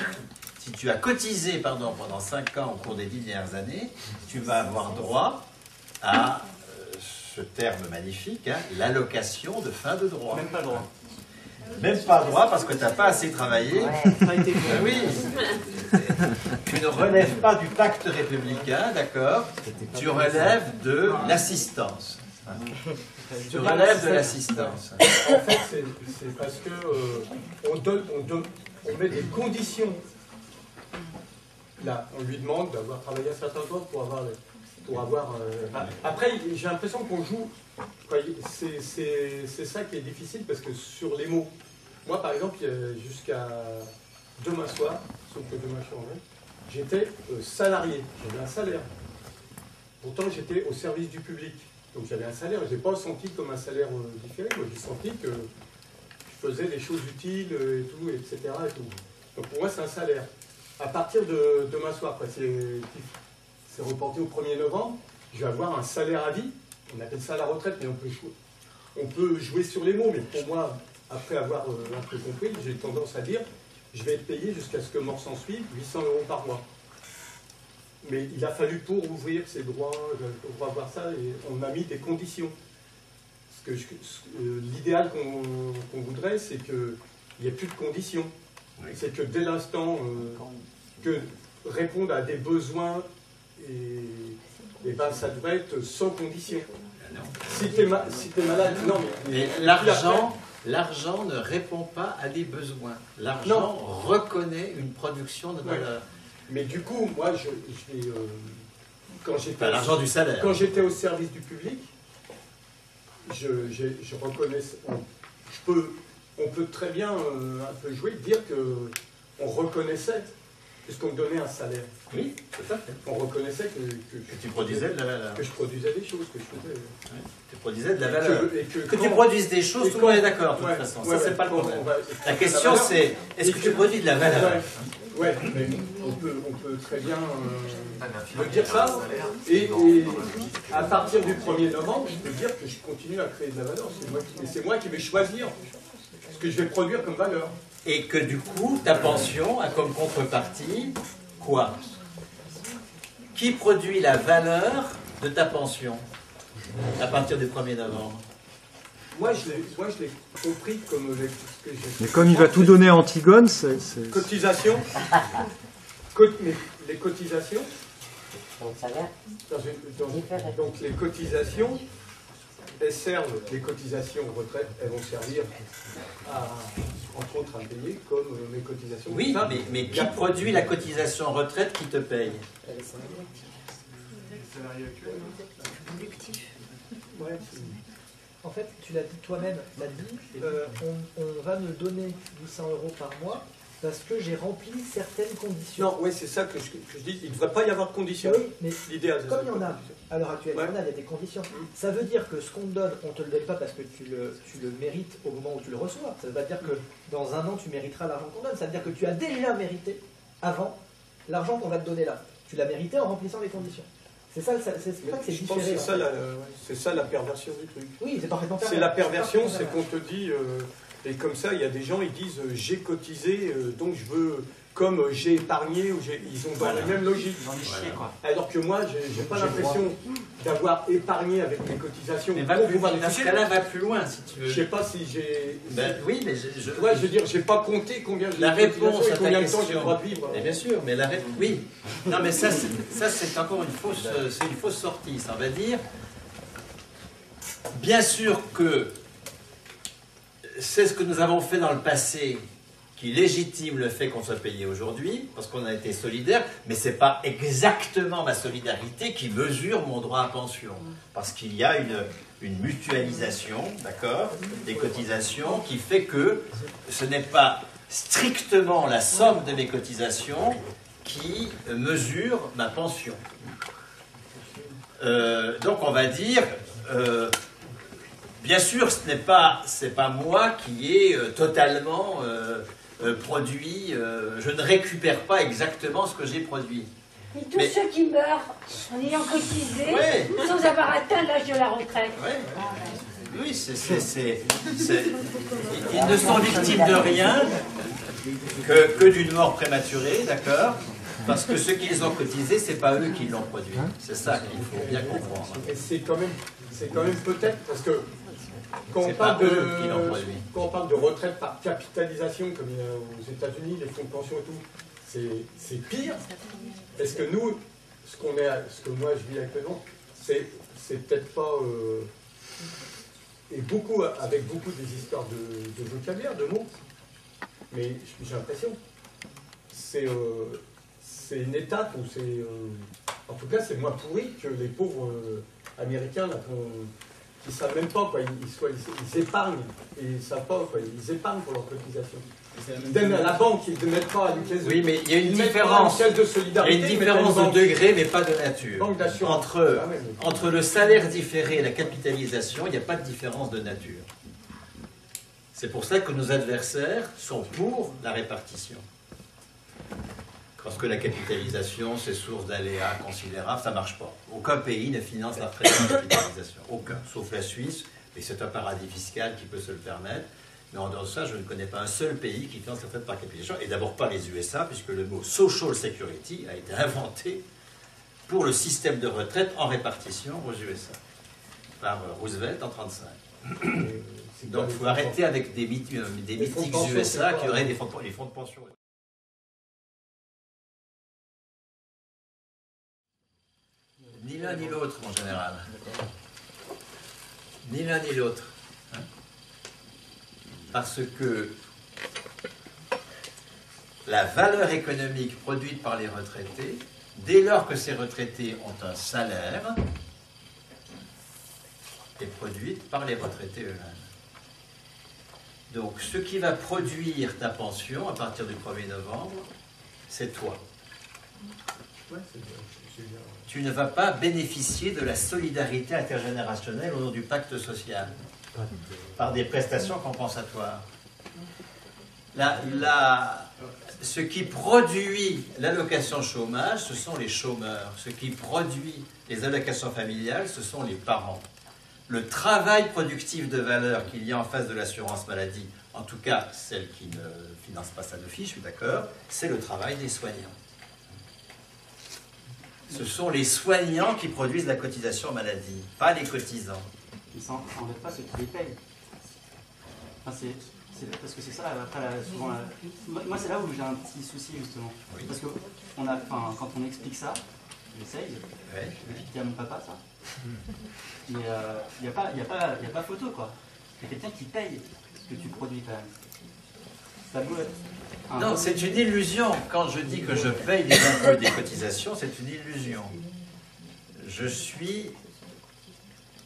si tu as cotisé pendant 5 ans au cours des 10 dernières années, tu vas avoir droit à ce terme magnifique, hein, l'allocation de fin de droit. Même pas droit. Même pas droit parce que tu n'as pas assez travaillé. Ouais. Oui. Tu ne relèves pas du pacte républicain, d'accord? Tu relèves de l'assistance. Tu relèves de l'assistance. En fait, c'est parce que on met des conditions. Là, on lui demande d'avoir travaillé un certain temps pour avoir. Après, j'ai l'impression qu'on joue. C'est ça qui est difficile parce que sur les mots. Moi, par exemple, jusqu'à demain soir, sauf que demain je suis en vrai, j'étais salarié. J'avais un salaire. Pourtant, j'étais au service du public. Donc j'avais un salaire, je n'ai pas senti comme un salaire différé, moi j'ai senti que je faisais des choses utiles et tout, etc. Et tout. Donc pour moi c'est un salaire. À partir de demain soir, c'est reporté au 1er novembre, je vais avoir un salaire à vie, on appelle ça la retraite, mais on peut jouer sur les mots, mais pour moi, après avoir un peu compris, j'ai tendance à dire, je vais être payé jusqu'à ce que mort s'en suive, 800 € par mois. Mais il a fallu pour ouvrir ses droits, pour avoir ça, et on a mis des conditions. L'idéal qu'on voudrait, c'est qu'il n'y ait plus de conditions. C'est que dès l'instant que répondre à des besoins, et ben ça devrait être sans condition. Si tu es malade, non. Mais l'argent ne répond pas à des besoins. L'argent reconnaît une production de valeur. Mais du coup, moi, quand j'étais l'argent du salaire. Quand j'étais au service du public, je reconnaissais. On peut très bien un peu jouer, dire que on reconnaissait, puisqu'on me donnait un salaire. Oui, tout à fait. On reconnaissait que tu produisais de la valeur. Que je produisais des choses, que je faisais. Ouais, tu produisais de la valeur. Que quand, tu produises des choses, tout le monde est d'accord, de toute façon. Ça, c'est pas le problème. La question, c'est est-ce que tu produis de la valeur? Oui, mais on peut très bien me dire ça. Et à partir du 1er novembre, je peux dire que je continue à créer de la valeur. C'est moi qui vais choisir ce que je vais produire comme valeur. Et que du coup, ta pension a comme contrepartie quoi? Qui produit la valeur de ta pension à partir du 1er novembre? Moi, je l'ai compris comme ce que j'ai. Mais comme il va tout donner à Antigone, c'est... Cotisation. Les cotisations, Donc salaire donc les cotisations, elles servent, les cotisations retraite, elles vont servir à, entre autres, à payer comme mes cotisations. Oui, mais qui produit la cotisation retraite qui te paye? Salarié actuel. Ouais. En fait, tu l'as dit toi-même, l'a dit, on va me donner 800 € par mois parce que j'ai rempli certaines conditions. Non, oui, c'est ça que je dis. Il ne devrait pas y avoir de conditions. Oui, mais l'idéal, comme il y en a à l'heure actuelle, il y a des conditions. Ça veut dire que ce qu'on te donne, on ne te le donne pas parce que tu le mérites au moment où tu le reçois. Ça veut pas dire que dans un an, tu mériteras l'argent qu'on donne. Ça veut dire que tu as déjà mérité avant l'argent qu'on va te donner là. Tu l'as mérité en remplissant les conditions. C'est ça, c'est pour ça que c'est différé. C'est ça la perversion du truc. Oui, c'est parfaitement pervers. C'est la perversion, c'est qu'on te dit, et comme ça, il y a des gens, ils disent j'ai cotisé, donc je veux, comme j'ai épargné, ou ils ont dans la même logique. Ils ont des chier, quoi. Alors que moi, j'ai pas l'impression d'avoir épargné avec mes cotisations. Mais pour pouvoir les dans ce toucher. cas-là, va plus loin si tu veux. Je sais pas si j'ai. Oui, mais je veux dire, j'ai pas compté combien j'ai la réponse et à combien ta de temps j'ai le question. droit de vivre. Mais bien sûr, mais la réponse. Oui. Non, mais ça, c'est encore une fausse sortie. Ça veut dire, bien sûr que c'est ce que nous avons fait dans le passé qui légitime le fait qu'on soit payé aujourd'hui, parce qu'on a été solidaire, mais ce n'est pas exactement ma solidarité qui mesure mon droit à pension. Parce qu'il y a une mutualisation, d'accord, des cotisations qui fait que ce n'est pas strictement la somme de mes cotisations qui mesure ma pension. Donc on va dire... bien sûr, ce n'est pas moi qui ai totalement produit, je ne récupère pas exactement ce que j'ai produit. Et tous ceux qui meurent en ayant cotisé, sans avoir atteint l'âge de la retraite. Oui, ils ne sont victimes de rien que d'une mort prématurée, d'accord? Parce que ceux qui les ont cotisés, c'est pas eux qui l'ont produit. C'est ça qu'il faut bien comprendre. Et c'est quand même peut-être, parce que quand on parle de retraite par capitalisation, comme aux États-Unis, les fonds de pension et tout, c'est pire. Est-ce que nous, ce que moi je vis actuellement, c'est peut-être pas... et avec beaucoup des histoires de vocabulaire, de mots, mais j'ai l'impression, c'est une étape où c'est... en tout cas, c'est moins pourri que les pauvres Américains là, qui ne savent même pas, quoi. Ils épargnent, et ils ne savent pas, quoi. Ils épargnent pour leur cotisation. Ils donnent à la banque, ils ne mettent pas à une caisse de... Oui, mais il y a une différence. Il y a une différence de degré, mais pas de nature. Entre le salaire différé et la capitalisation, il n'y a pas de différence de nature. C'est pour ça que nos adversaires sont pour la répartition. Parce que la capitalisation, c'est source d'aléas considérables, ça ne marche pas. Aucun pays ne finance la retraite par capitalisation. Aucun, sauf la Suisse, et c'est un paradis fiscal qui peut se le permettre. Mais en dehors de ça, je ne connais pas un seul pays qui finance la retraite par capitalisation, et d'abord pas les USA, puisque le mot social security a été inventé pour le système de retraite en répartition aux USA, par Roosevelt en 1935. Donc il faut arrêter avec des mythiques USA qui auraient les fonds de pension. Ni l'un ni l'autre, en général. Ni l'un ni l'autre. Parce que la valeur économique produite par les retraités, dès lors que ces retraités ont un salaire, est produite par les retraités eux-mêmes. Donc, ce qui va produire ta pension à partir du 1er novembre, c'est toi. Tu ne vas pas bénéficier de la solidarité intergénérationnelle au nom du pacte social, par des prestations compensatoires. Ce qui produit l'allocation chômage, ce sont les chômeurs. Ce qui produit les allocations familiales, ce sont les parents. Le travail productif de valeur qu'il y a en face de l'assurance maladie, en tout cas celle qui ne finance pas ça d'office, je suis d'accord, c'est le travail des soignants. Ce sont les soignants qui produisent la cotisation maladie, pas les cotisants. Mais ça n'enlève pas ceux qui les payent. Enfin, parce que c'est ça, après, souvent, moi c'est là où j'ai un petit souci justement. Oui. Parce que quand on explique ça, j'essaye. Ouais. Je dis à mon papa ça. Mais il n'y a pas photo, quoi. Il y a quelqu'un qui paye ce que tu produis quand même. Ça doit être Non, c'est une illusion. Quand je dis que je paye des impôts et des cotisations, c'est une illusion.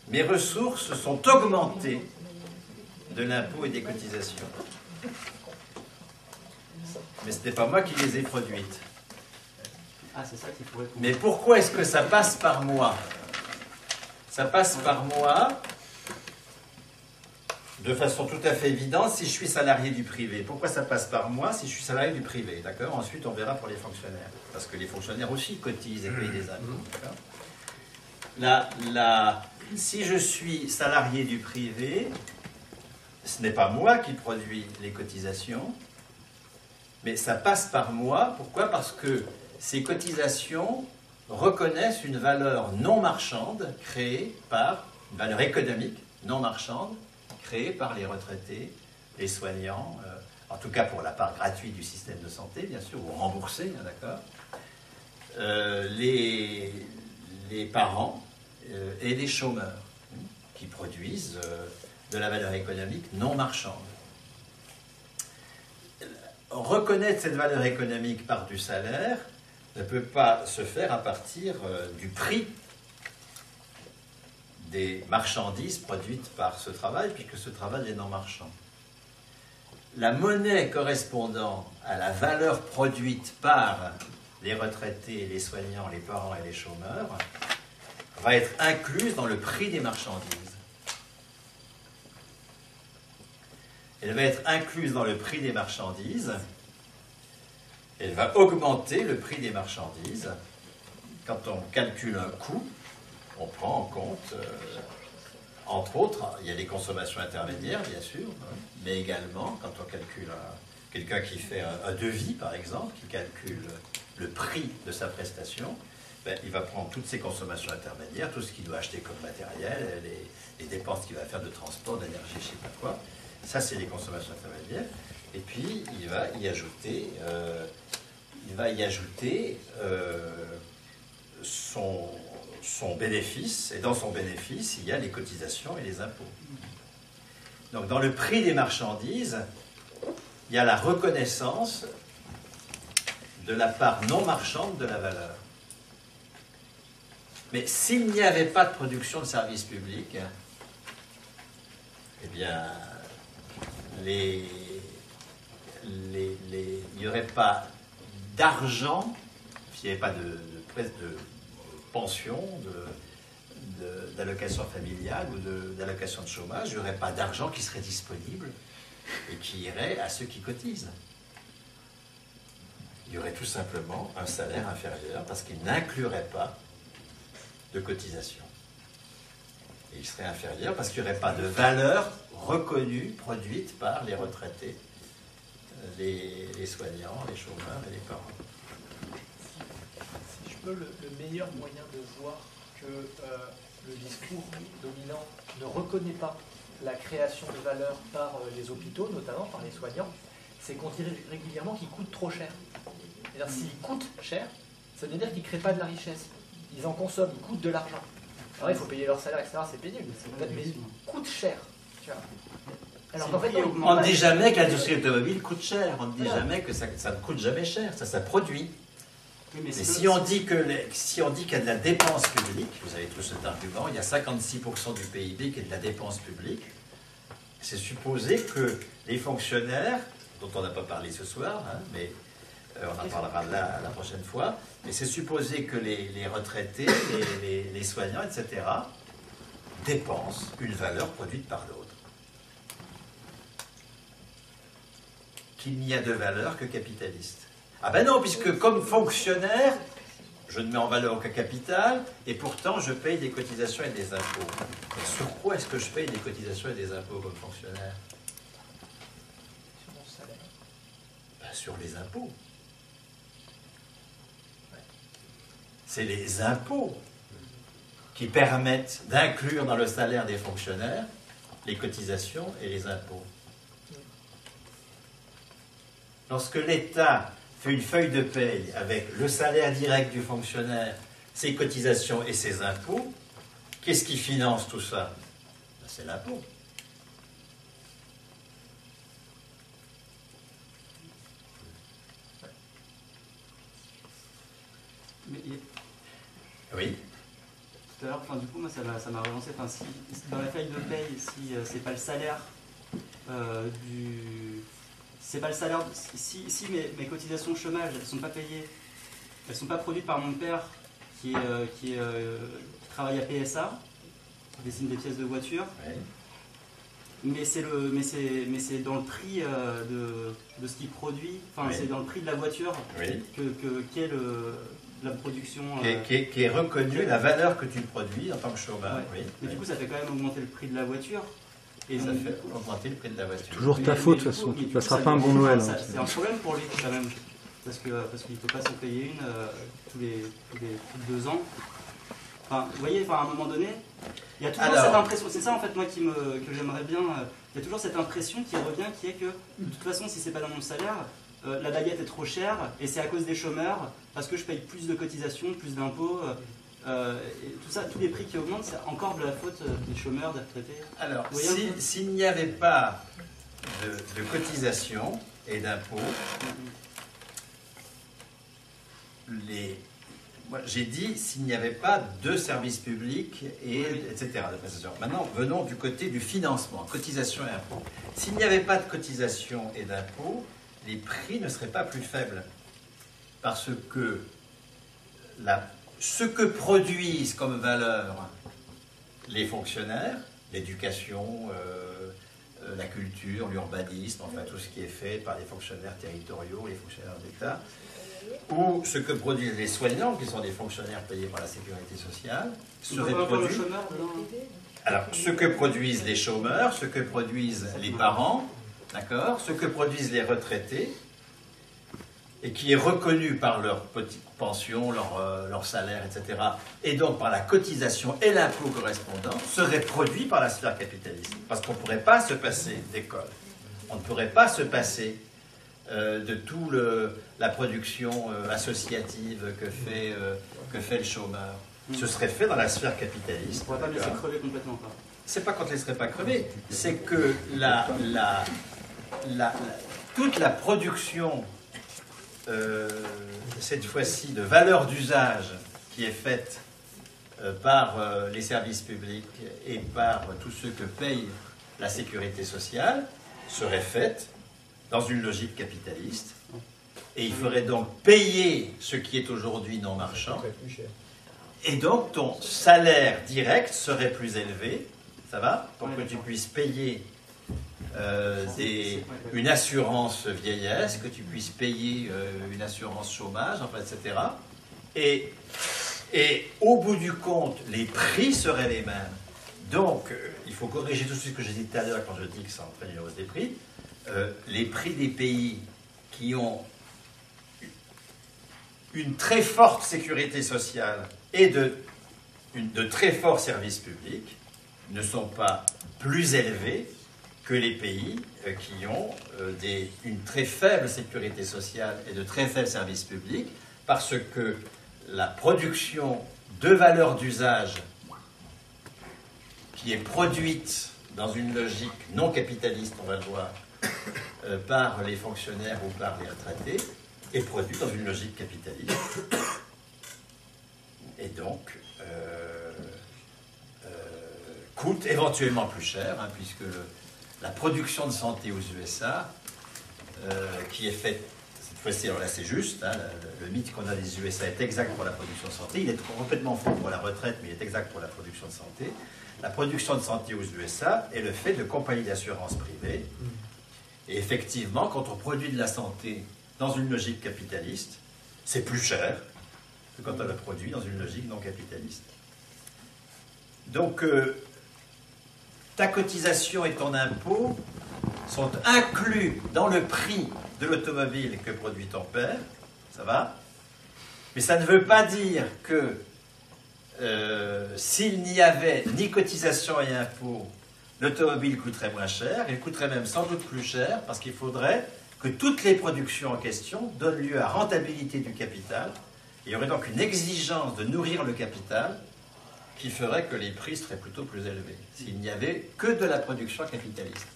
Mes ressources sont augmentées de l'impôt et des cotisations. Mais ce n'est pas moi qui les ai produites. Ah, c'est ça qu'il faudrait... Mais pourquoi est-ce que ça passe par moi? Ça passe par moi de façon tout à fait évidente si je suis salarié du privé. Pourquoi ça passe par moi si je suis salarié du privé? D'accord. Ensuite, on verra pour les fonctionnaires. Parce que les fonctionnaires aussi cotisent et payent des impôts. Si je suis salarié du privé, ce n'est pas moi qui produis les cotisations, mais ça passe par moi. Pourquoi? Parce que ces cotisations reconnaissent une valeur non marchande créée par, une valeur économique non marchande créée par les retraités, les soignants, en tout cas pour la part gratuite du système de santé, bien sûr, ou remboursée, hein, d'accord, les parents et les chômeurs qui produisent de la valeur économique non marchande. Reconnaître cette valeur économique par du salaire ne peut pas se faire à partir du prix des marchandises produites par ce travail, puisque ce travail est non marchand. La monnaie correspondant à la valeur produite par les retraités, les soignants, les parents et les chômeurs va être incluse dans le prix des marchandises. Elle va être incluse dans le prix des marchandises. Elle va augmenter le prix des marchandises. Quand on calcule un coût, on prend en compte, entre autres, il y a les consommations intermédiaires, bien sûr, hein, mais également, quand on calcule quelqu'un qui fait un devis, par exemple, qui calcule le prix de sa prestation, ben, il va prendre toutes ses consommations intermédiaires, tout ce qu'il doit acheter comme matériel, les dépenses qu'il va faire de transport, d'énergie, je ne sais pas quoi. Ça, c'est les consommations intermédiaires. Et puis, il va y ajouter, son bénéfice. Et dans son bénéfice, il y a les cotisations et les impôts. Donc, dans le prix des marchandises, il y a la reconnaissance de la part non marchande de la valeur. Mais s'il n'y avait pas de production de services publics, eh bien, il n'y aurait pas d'argent, s'il n'y avait pas de pension, d'allocation familiale ou d'allocation de chômage, il n'y aurait pas d'argent qui serait disponible et qui irait à ceux qui cotisent. Il y aurait tout simplement un salaire inférieur parce qu'il n'inclurait pas de cotisation. Et il serait inférieur parce qu'il n'y aurait pas de valeur reconnue, produite par les retraités, les soignants, les chômeurs et les parents. Si je peux, le meilleur moyen de voir que le discours dominant ne reconnaît pas la création de valeur par les hôpitaux, notamment par les soignants, c'est qu'on dit régulièrement qu'ils coûtent trop cher. C'est-à-dire s'ils coûtent cher, ça veut dire qu'ils ne créent pas de la richesse. Ils en consomment, ils coûtent de l'argent. Alors il faut payer leur salaire, etc. C'est pénible, mais ils coûtent cher. Tu vois. Alors qu'en fait, on ne dit jamais que l'industrie automobile coûte cher. On ne dit jamais que ça ne coûte jamais cher. Ça produit. Oui, mais si on dit qu'il y a de la dépense publique, vous avez tout cet argument, il y a 56% du PIB qui est de la dépense publique, c'est supposé que les fonctionnaires, dont on n'a pas parlé ce soir, hein, mais on en parlera la prochaine fois, mais c'est supposé que les retraités, les soignants, etc., dépensent une valeur produite par l'autre. Qu'il n'y a de valeur que capitaliste. Ah ben non, puisque comme fonctionnaire, je ne mets en valeur aucun capital, et pourtant je paye des cotisations et des impôts. Et sur quoi est-ce que je paye des cotisations et des impôts comme fonctionnaire? Sur mon salaire. Ben, sur les impôts. C'est les impôts qui permettent d'inclure dans le salaire des fonctionnaires les cotisations et les impôts. Lorsque l'État fait une feuille de paye avec le salaire direct du fonctionnaire ses cotisations et ses impôts, qu'est-ce qui finance tout ça? Ben, c'est l'impôt. Mais oui. Tout à l'heure, du coup, moi, ça m'a relancé. Si, dans la feuille de paye, si c'est pas le salaire c'est pas le salaire. Si mes cotisations chômage, elles sont pas payées, elles sont pas produites par mon père qui travaille à PSA, qui dessine des pièces de voiture. Oui. Mais c'est dans le prix de ce qu'il produit, enfin oui. c'est dans le prix de la voiture oui. qu'est la production. Qui est reconnue, la valeur que tu produis en tant que chômeur. Ouais. Oui. Mais du coup, ça fait quand même augmenter le prix de la voiture. Et ça fait augmenter le prix de la voiture. Toujours ta faute, de toute façon. Tu ne passeras pas un bon Noël. C'est un problème pour lui, quand même. Parce qu'il ne peut pas s'en payer une tous les 2 ans. Enfin, vous voyez, à un moment donné, il y a toujours cette impression. C'est ça, en fait, moi, que j'aimerais bien. Il y a toujours cette impression qui revient, qui est que, de toute façon, si c'est pas dans mon salaire, la baguette est trop chère, et c'est à cause des chômeurs, parce que je paye plus de cotisations, plus d'impôts. Et tout ça, tous les prix qui augmentent, c'est encore de la faute des chômeurs, des retraités. Alors, s'il n'y avait pas de cotisations et d'impôts, moi, j'ai dit s'il n'y avait pas de services publics, etc. de prestations. Maintenant, venons du côté du financement, cotisations et impôts. S'il n'y avait pas de cotisations et d'impôts, les prix ne seraient pas plus faibles. Parce que ce que produisent comme valeur les fonctionnaires, l'éducation, la culture, l'urbanisme, enfin tout ce qui est fait par les fonctionnaires territoriaux, les fonctionnaires d'État, ou ce que produisent les soignants, qui sont des fonctionnaires payés par la sécurité sociale, serait produit. Alors, ce que produisent les chômeurs, ce que produisent les parents, d'accord, ce que produisent les retraités, et qui est reconnu par leur petite pension, leur salaire, etc., et donc par la cotisation et l'impôt correspondant, serait produit par la sphère capitaliste. Parce qu'on ne pourrait pas se passer d'école. On ne pourrait pas se passer de tout la production associative que fait le chômeur. Ce serait fait dans la sphère capitaliste. On ne pourrait pas me laisser crever complètement. C'est pas qu'on ne te laisserait pas crever, c'est que toute la production, cette fois-ci, de valeur d'usage qui est faite par les services publics et par tous ceux que paye la sécurité sociale, serait faite dans une logique capitaliste. Et il faudrait donc payer ce qui est aujourd'hui non marchand. Et donc ton salaire direct serait plus élevé, ça va, pour que tu puisses payer une assurance vieillesse, que tu puisses payer une assurance chômage, enfin, etc. Et au bout du compte, les prix seraient les mêmes. Donc, il faut corriger tout ce que j'ai dit tout à l'heure quand je dis que ça entraîne une hausse des prix. Les prix des pays qui ont une très forte sécurité sociale et de très forts services publics ne sont pas plus élevés que les pays qui ont une très faible sécurité sociale et de très faibles services publics, parce que la production de valeur d'usage qui est produite dans une logique non capitaliste, on va le voir, par les fonctionnaires ou par les retraités, est produite dans une logique capitaliste. Et donc, coûte éventuellement plus cher, hein, puisque la production de santé aux USA, qui est faite, cette fois-ci, alors là c'est juste, hein, le mythe qu'on a des USA est exact pour la production de santé, il est complètement faux pour la retraite, mais il est exact pour la production de santé. La production de santé aux USA est le fait de compagnies d'assurance privées. Et effectivement, quand on produit de la santé dans une logique capitaliste, c'est plus cher que quand on la produit dans une logique non capitaliste. Donc, ta cotisation et ton impôt sont inclus dans le prix de l'automobile que produit ton père, ça va? Mais ça ne veut pas dire que s'il n'y avait ni cotisation et impôt, l'automobile coûterait moins cher, elle coûterait même sans doute plus cher, parce qu'il faudrait que toutes les productions en question donnent lieu à rentabilité du capital Il y aurait donc une exigence de nourrir le capital qui ferait que les prix seraient plutôt plus élevés, s'il n'y avait que de la production capitaliste.